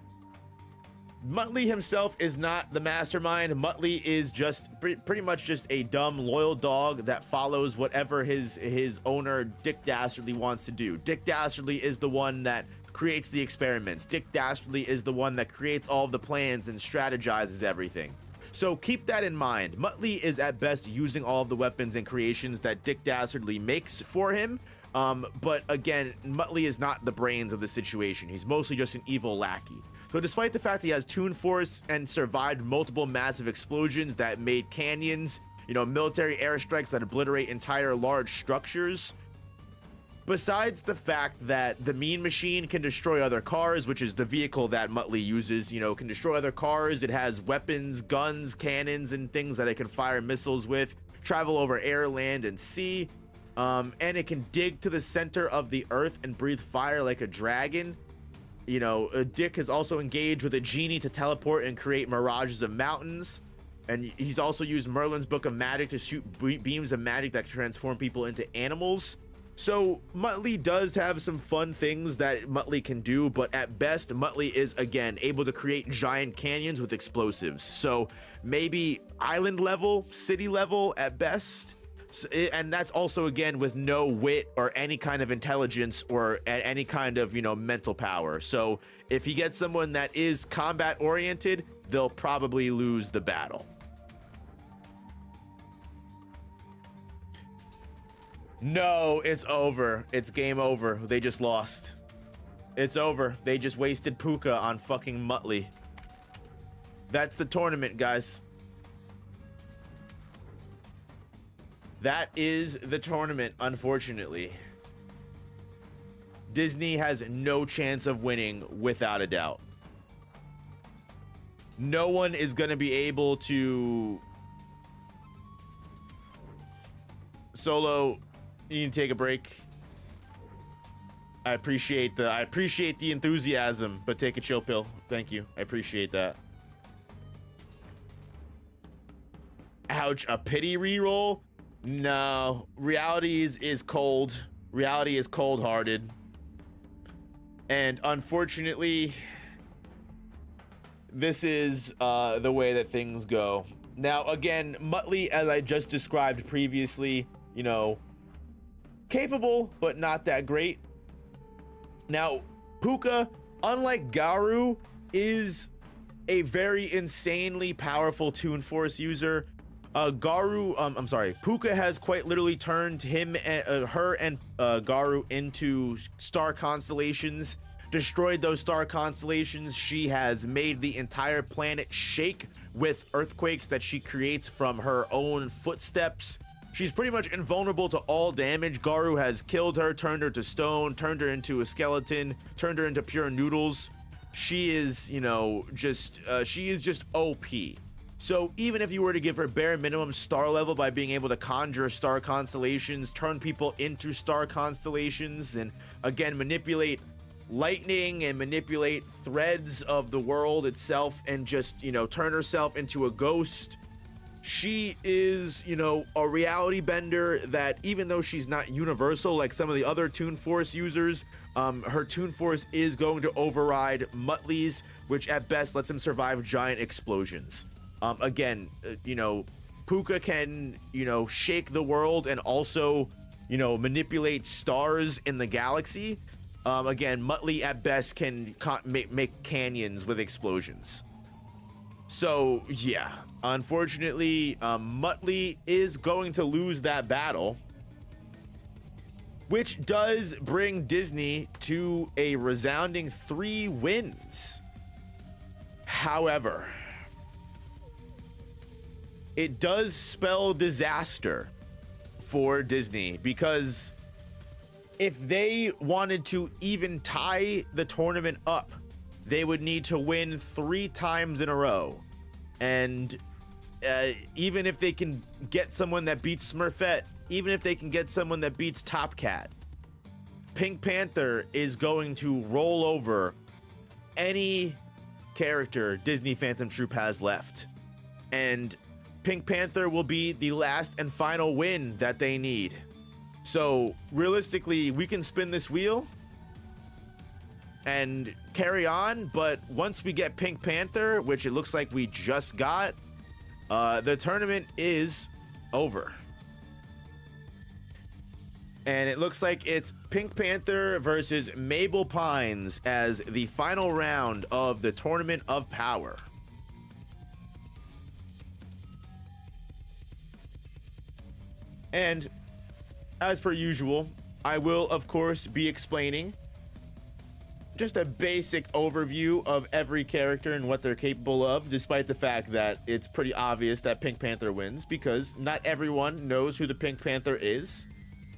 Muttley himself is not the mastermind. Muttley is just pretty much just a dumb, loyal dog that follows whatever his owner, Dick Dastardly, wants to do. Dick Dastardly is the one that creates the experiments. Dick Dastardly is the one that creates all of the plans and strategizes everything. So keep that in mind. Muttley is at best using all of the weapons and creations that Dick Dastardly makes for him. But again, Muttley is not the brains of the situation. He's mostly just an evil lackey. So despite the fact that he has Toon Force and survived multiple massive explosions that made canyons, you know, military airstrikes that obliterate entire large structures, besides the fact that the Mean Machine can destroy other cars, which is the vehicle that Muttley uses, you know, can destroy other cars. It has weapons, guns, cannons, and things that it can fire missiles with, travel over air, land, and sea. And it can dig to the center of the earth and breathe fire like a dragon. You know, Dick has also engaged with a genie to teleport and create mirages of mountains. And he's also used Merlin's Book of Magic to shoot beams of magic that can transform people into animals. So Muttley does have some fun things that Muttley can do, but at best, Muttley is, again, able to create giant canyons with explosives. So maybe island level, city level at best. And that's also, again, with no wit or any kind of intelligence or any kind of, you know, mental power. So if he gets someone that is combat oriented, they'll probably lose the battle. No, it's over. It's game over. They just lost. It's over. They just wasted Puka on fucking Muttley. That's the tournament, guys. That is the tournament, unfortunately. Disney has no chance of winning, without a doubt. No one is going to be able to... Solo, you need to take a break. I appreciate the enthusiasm, but take a chill pill. Thank you. I appreciate that. Ouch, a pity reroll? No, reality is cold. Reality is cold-hearted. And unfortunately, this is the way that things go. Now, again, Muttley, as I just described previously, you know, capable, but not that great. Now, Puka, unlike Garu, is a very insanely powerful Toon Force user. Puka has quite literally turned her and Garu into star constellations, destroyed those star constellations. She has made the entire planet shake with earthquakes that she creates from her own footsteps. She's pretty much invulnerable to all damage. Garu has killed her, turned her to stone, turned her into a skeleton, turned her into pure noodles. She is, you know, she is just OP. So even if you were to give her bare minimum star level by being able to conjure star constellations, turn people into star constellations, and again, manipulate lightning and manipulate threads of the world itself, and just, you know, turn herself into a ghost, she is, you know, a reality bender that, even though she's not universal like some of the other Toon Force users, her Toon Force is going to override Muttley's, which at best lets him survive giant explosions. Again, you know, Puka can, you know, shake the world and also, you know, manipulate stars in the galaxy. Again, Muttley at best can make canyons with explosions. So, yeah, unfortunately, Muttley is going to lose that battle, which does bring Disney to a resounding 3 wins. However, it does spell disaster for Disney, because if they wanted to even tie the tournament up, they would need to win 3 times in a row. And even if they can get someone that beats Smurfette, even if they can get someone that beats Top Cat, Pink Panther is going to roll over any character Disney Phantom Troop has left. And Pink Panther will be the last and final win that they need. So realistically, we can spin this wheel and carry on, but once we get Pink Panther, which it looks like we just got, the tournament is over. And it looks like it's Pink Panther versus Mabel Pines as the final round of the Tournament of Power. And as per usual, I will, of course, be explaining just a basic overview of every character and what they're capable of, despite the fact that it's pretty obvious that Pink Panther wins, because not everyone knows who the Pink Panther is.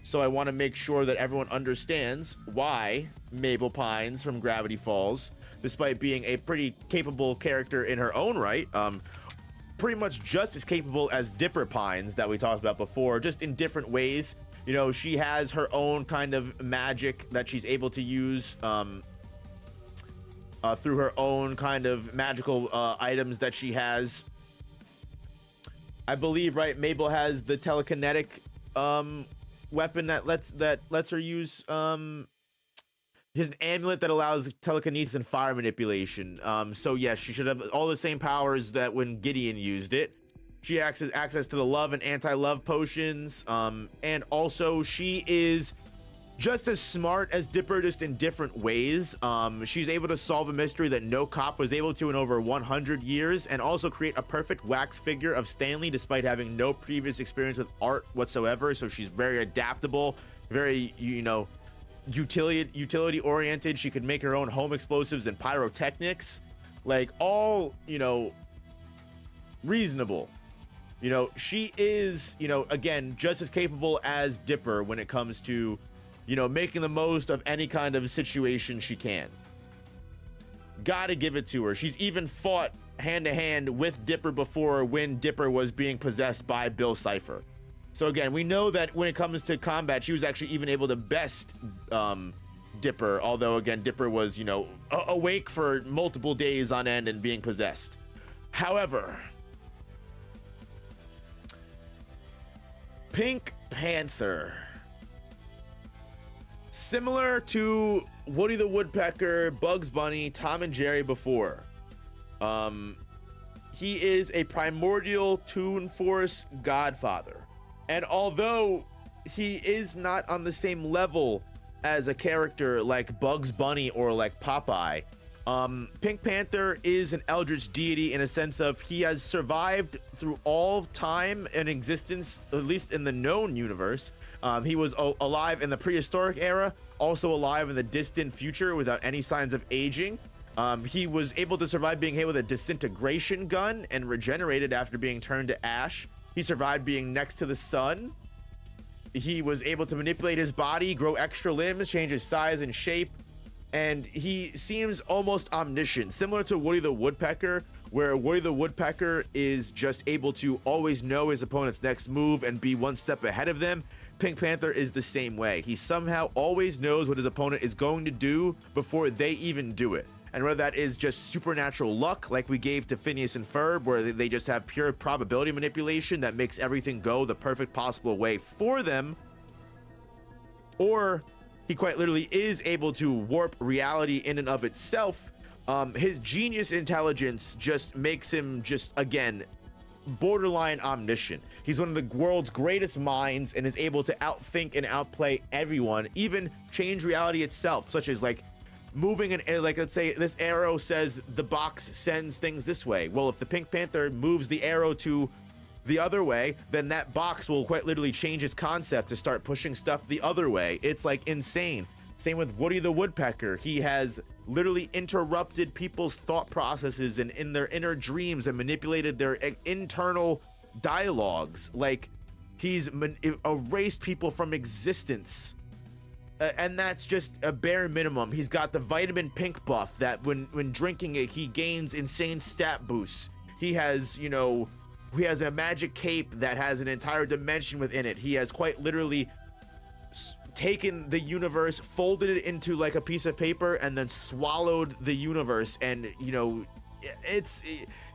So I want to make sure that everyone understands why Mabel Pines from Gravity Falls, despite being a pretty capable character in her own right, pretty much just as capable as Dipper Pines that we talked about before, just in different ways. You know, she has her own kind of magic that she's able to use through her own kind of magical items that she has. I believe, right, Mabel has the telekinetic weapon that lets her use she has an amulet that allows telekinesis and fire manipulation. So yes, she should have all the same powers that when Gideon used it. She has access to the love and anti-love potions, and also she is just as smart as Dipper, just in different ways. She's able to solve a mystery that no cop was able to in over 100 years, and also create a perfect wax figure of Stanley despite having no previous experience with art whatsoever. So she's very adaptable, very, you know, utility oriented. She could make her own home explosives and pyrotechnics, like, all, you know, reasonable. You know, she is, you know, again, just as capable as Dipper when it comes to, you know, making the most of any kind of situation she can. Gotta give it to her. She's even fought hand to hand with Dipper before, when Dipper was being possessed by Bill Cipher. So again, we know that when it comes to combat, she was actually even able to best Dipper, although again, Dipper was, you know, awake for multiple days on end and being possessed. However, Pink Panther, similar to Woody the Woodpecker, Bugs Bunny, Tom and Jerry before, he is a primordial Toon Force godfather. And although he is not on the same level as a character like Bugs Bunny or like Popeye, Pink Panther is an eldritch deity in a sense of he has survived through all time and existence, at least in the known universe. He was alive in the prehistoric era, also alive in the distant future without any signs of aging. He was able to survive being hit with a disintegration gun and regenerated after being turned to ash. He survived being next to the sun. He was able to manipulate his body, grow extra limbs, change his size and shape, and he seems almost omniscient, similar to Woody the Woodpecker, where Woody the Woodpecker is just able to always know his opponent's next move and be one step ahead of them. Pink Panther is the same way. He somehow always knows what his opponent is going to do before they even do it. And whether that is just supernatural luck, like we gave to Phineas and Ferb, where they just have pure probability manipulation that makes everything go the perfect possible way for them, or he quite literally is able to warp reality in and of itself. His genius intelligence just makes him just, again, borderline omniscient. He's one of the world's greatest minds and is able to outthink and outplay everyone, even change reality itself, such as like moving an, like, let's say this arrow says the box sends things this way. Well, if the Pink Panther moves the arrow to the other way, then that box will quite literally change its concept to start pushing stuff the other way. It's like insane. Same with Woody the Woodpecker. He has literally interrupted people's thought processes and in their inner dreams and manipulated their internal dialogues. Like, he's erased people from existence. And that's just a bare minimum. He's got the vitamin pink buff that when drinking it, he gains insane stat boosts. He has, you know, he has a magic cape that has an entire dimension within it. He has quite literally taken the universe, folded it into like a piece of paper, and then swallowed the universe. And, you know,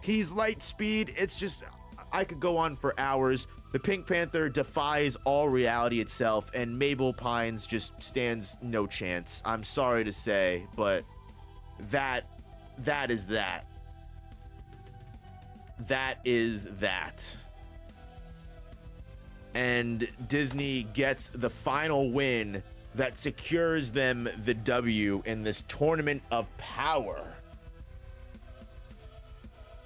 he's light speed. It's just, I could go on for hours. The Pink Panther defies all reality itself, and Mabel Pines just stands no chance. I'm sorry to say, but that is that. That is that. And Disney gets the final win that secures them the W in this tournament of power.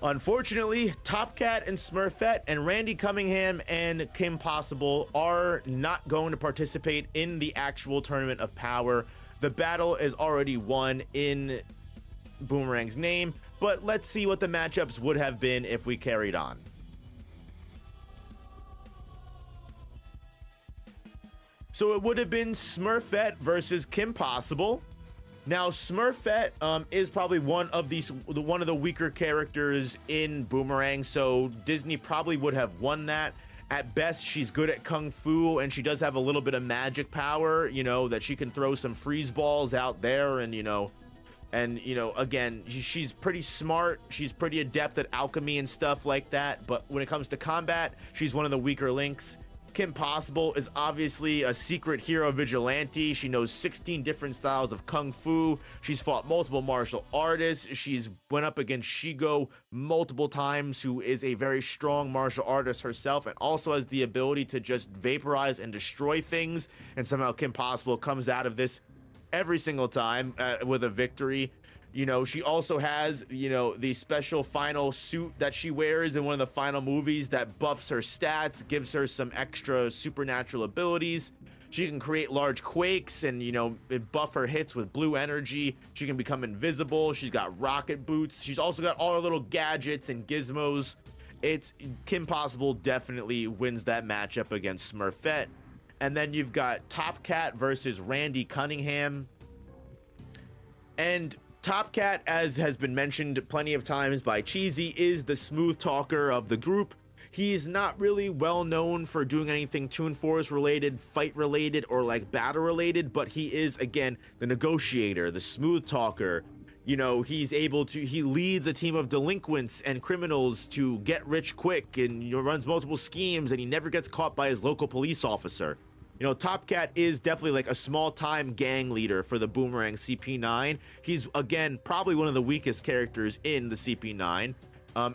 Unfortunately, Top Cat and Smurfette and Randy Cunningham and Kim Possible are not going to participate in the actual tournament of power. The battle is already won in Boomerang's name, but let's see what the matchups would have been if we carried on. So it would have been Smurfette versus Kim Possible. Now, Smurfette is probably one of the weaker characters in Boomerang, so Disney probably would have won that. At best, she's good at kung fu, and she does have a little bit of magic power, you know, that she can throw some freeze balls out there, and again, she's pretty smart. She's pretty adept at alchemy and stuff like that. But when it comes to combat, she's one of the weaker links. Kim Possible is obviously a secret hero vigilante. She knows 16 different styles of kung fu. She's fought multiple martial artists. She's went up against Shigo multiple times, who is a very strong martial artist herself, and also has the ability to just vaporize and destroy things. And somehow Kim Possible comes out of this every single time with a victory. You know, she also has, you know, the special final suit that she wears in one of the final movies that buffs her stats, gives her some extra supernatural abilities. She can create large quakes and, you know, buff her hits with blue energy. She can become invisible. She's got rocket boots. She's also got all her little gadgets and gizmos. Kim Possible definitely wins that matchup against Smurfette. And then you've got Top Cat versus Randy Cunningham. And Top Cat, as has been mentioned plenty of times by Cheesy, is the smooth talker of the group. He's not really well known for doing anything Toon Force related, fight related, or like battle related, but he is, again, the negotiator, the smooth talker. You know, he leads a team of delinquents and criminals to get rich quick, and, you know, runs multiple schemes, and he never gets caught by his local police officer. You know, Top Cat is definitely like a small-time gang leader for the Boomerang CP9. He's, again, probably one of the weakest characters in the CP9,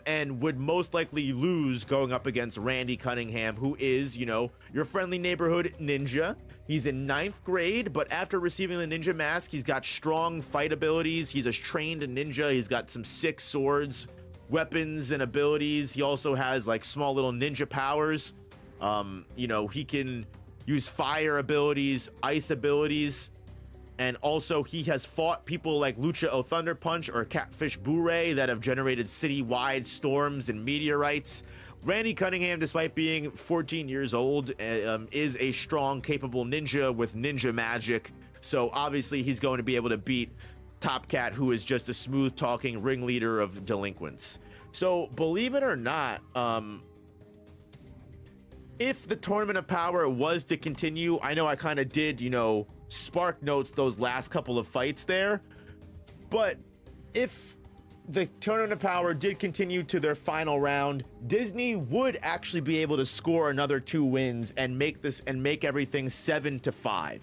and would most likely lose going up against Randy Cunningham, who is, you know, your friendly neighborhood ninja. He's in 9th grade, but after receiving the ninja mask, he's got strong fight abilities. He's a trained ninja. He's got some sick swords, weapons, and abilities. He also has, like, small little ninja powers. You know, he can use fire abilities, ice abilities, and also he has fought people like Lucha O Thunder Punch or Catfish Bure that have generated citywide storms and meteorites. Randy Cunningham, despite being 14 years old, is a strong, capable ninja with ninja magic, so obviously he's going to be able to beat Top Cat, who is just a smooth-talking ringleader of delinquents. So, believe it or not, if the Tournament of Power was to continue, I know I kind of did, you know, spark notes those last couple of fights there, but if the Tournament of Power did continue to their final round, Disney would actually be able to score another 2 wins and make everything 7-5,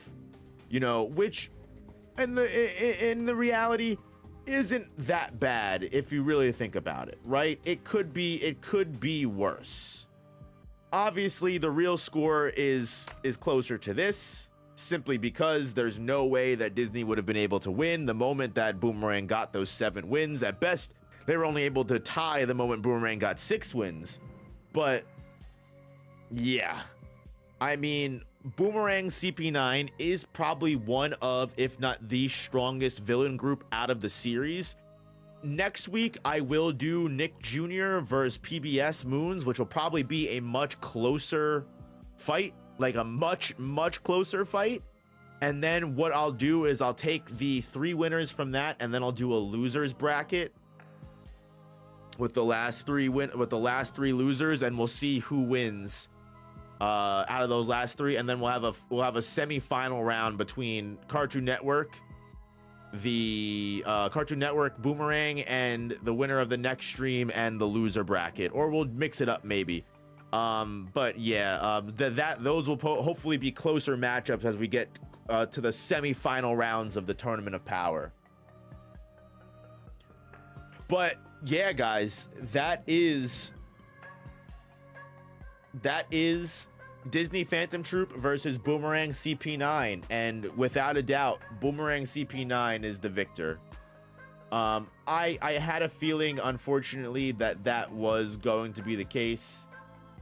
you know, which in the reality isn't that bad if you really think about it, right? It could be worse. Obviously, the real score is closer to this, simply because there's no way that Disney would have been able to win the moment that Boomerang got those 7 wins. At best, they were only able to tie the moment Boomerang got 6 wins. But yeah, I mean, Boomerang CP9 is probably one of, if not the strongest villain group out of the series. Next week, I will do Nick Jr. versus PBS Moons, which will probably be a much closer fight, like a much closer fight. And then what I'll do is I'll take the 3 winners from that, and then I'll do a losers bracket with the last 3 losers, and we'll see who wins out of those last 3, and then we'll have a semi-final round between Cartoon Network, the Cartoon Network Boomerang, and the winner of the next stream and the loser bracket, or we'll mix it up maybe. But yeah, those will hopefully be closer matchups as we get to the semi-final rounds of the Tournament of Power. But yeah, guys, that is Disney Phantom Troop versus Boomerang CP9, and without a doubt, Boomerang CP9 is the victor. I had a feeling, unfortunately, that was going to be the case.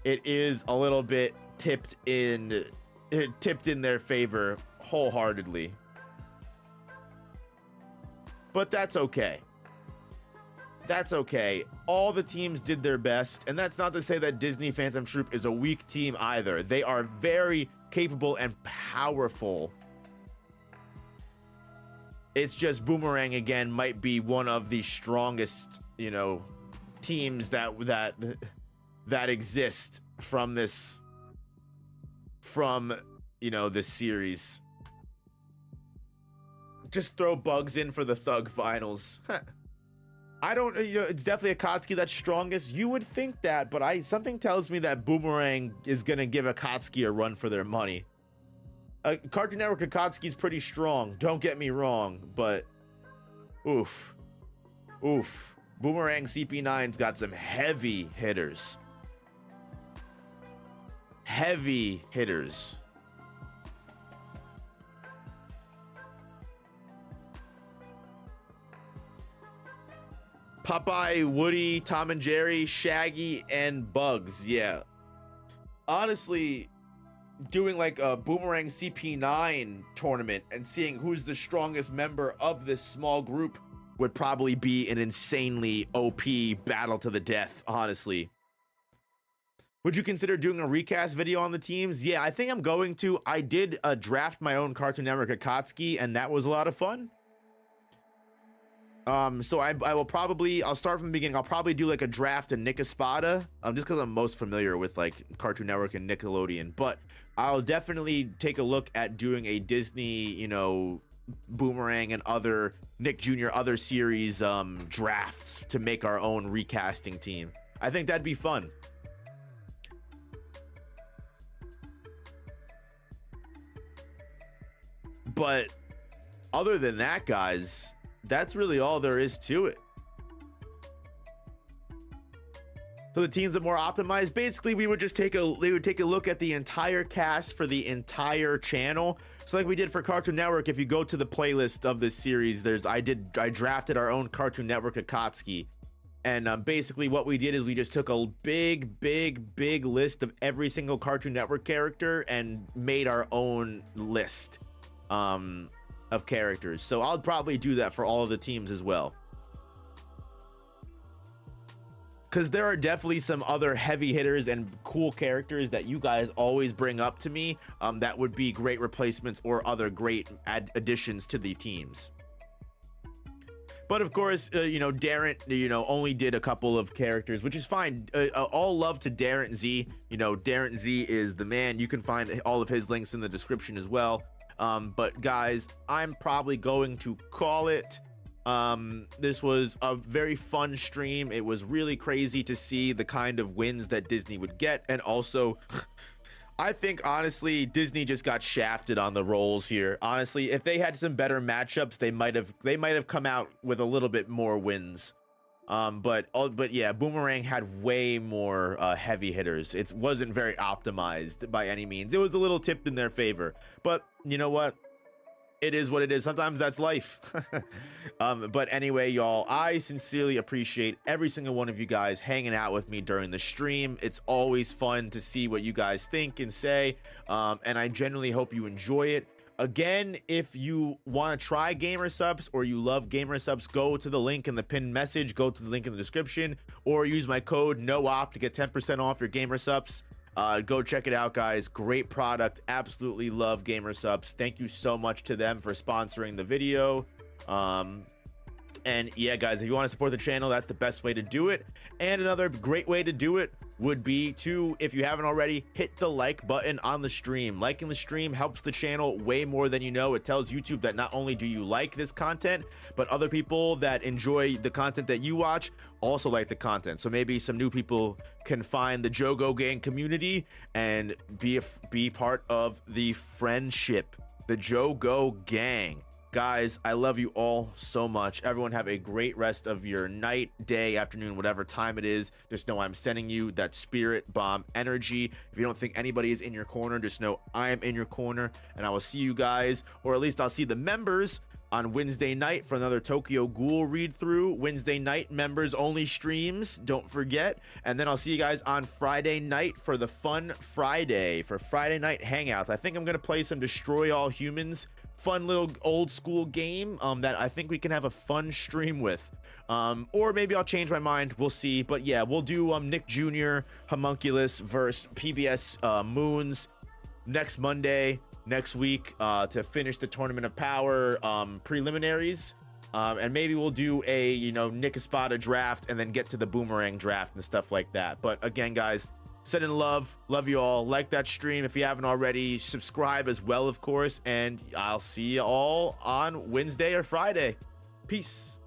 It is a little bit tipped in their favor wholeheartedly, but that's okay. That's okay. All the teams did their best, and that's not to say that Disney Phantom Troop is a weak team either. They are very capable and powerful. It's just Boomerang again might be one of the strongest, you know, teams that exist from this series. Just throw Bugs in for the Thug Finals. I don't, it's definitely Akatsuki that's strongest. You would think that, but something tells me that Boomerang is gonna give Akatsuki a run for their money. Cartoon Network Akatsuki is pretty strong, don't get me wrong, but oof. Boomerang CP9's got some heavy hitters. Heavy hitters. Popeye, Woody, Tom and Jerry, Shaggy, and Bugs. Yeah. Honestly, doing like a Boomerang CP9 tournament and seeing who's the strongest member of this small group would probably be an insanely OP battle to the death, honestly. Would you consider doing a recast video on the teams? Yeah, I think I'm going to. I did draft my own Cartoon Network Akatsuki, and that was a lot of fun. So I'll start from the beginning. I'll probably do like a draft of Nick Espada, just because I'm most familiar with like Cartoon Network and Nickelodeon. But I'll definitely take a look at doing a Disney, Boomerang and other Nick Jr. other series drafts to make our own recasting team. I think that'd be fun. But other than that, guys, that's really all there is to it. So the teams are more optimized. Basically, we would just take a look at the entire cast for the entire channel. So like we did for Cartoon Network, if you go to the playlist of this series, I drafted our own Cartoon Network Akatsuki. And basically what we did is we just took a big list of every single Cartoon Network character and made our own list of characters. So I'll probably do that for all of the teams as well, because there are definitely some other heavy hitters and cool characters that you guys always bring up to me that would be great replacements or other great additions to the teams. But of course, Darren, only did a couple of characters, which is fine. All love to Darren Z. Darren Z is the man. You can find all of his links in the description as well. But guys, I'm probably going to call it. This was a very fun stream. It was really crazy to see the kind of wins that Disney would get, and also I think honestly Disney just got shafted on the rolls here. Honestly, if they had some better matchups, they might have come out with a little bit more wins. But yeah, Boomerang had way more heavy hitters. It wasn't very optimized by any means. It was a little tipped in their favor, but you know what? It is what it is. Sometimes that's life. But anyway, y'all, I sincerely appreciate every single one of you guys hanging out with me during the stream. It's always fun to see what you guys think and say, and I genuinely hope you enjoy it. Again, if you want to try Gamer Subs or you love Gamer Subs, go to the link in the pinned message, go to the link in the description, or use my code NOOP to get 10% off your Gamer Subs. Go check it out, guys. Great product. Absolutely love Gamer Subs. Thank you so much to them for sponsoring the video. And yeah, guys, if you want to support the channel, that's the best way to do it. And another great way to do it would be to, if you haven't already, hit the like button on the stream. Liking the stream helps the channel way more than you know. It tells YouTube that not only do you like this content, but other people that enjoy the content that you watch also like the content. So maybe some new people can find the Jogo Gang community and be part of the friendship, the Jogo Gang. Guys, I love you all so much. Everyone have a great rest of your night, day, afternoon, whatever time it is. Just know I'm sending you that spirit bomb energy. If you don't think anybody is in your corner, just know I am in your corner, and I will see you guys, or at least I'll see the members on Wednesday night for another Tokyo Ghoul read through. Wednesday night members only streams, don't forget. And then I'll see you guys on Friday night for the Fun Friday, for Friday night hangouts. I think I'm gonna play some Destroy All Humans fun little old school game that I think we can have a fun stream with. Or maybe I'll change my mind. We'll see. But yeah, we'll do Nick Jr. Homunculus versus PBS Moons next Monday, next week, to finish the Tournament of Power preliminaries. And maybe we'll do a, Nick Espada draft and then get to the Boomerang draft and stuff like that. But again, guys, sending love you all. Like that stream if you haven't already. Subscribe as well, of course, and I'll see you all on Wednesday or Friday. Peace.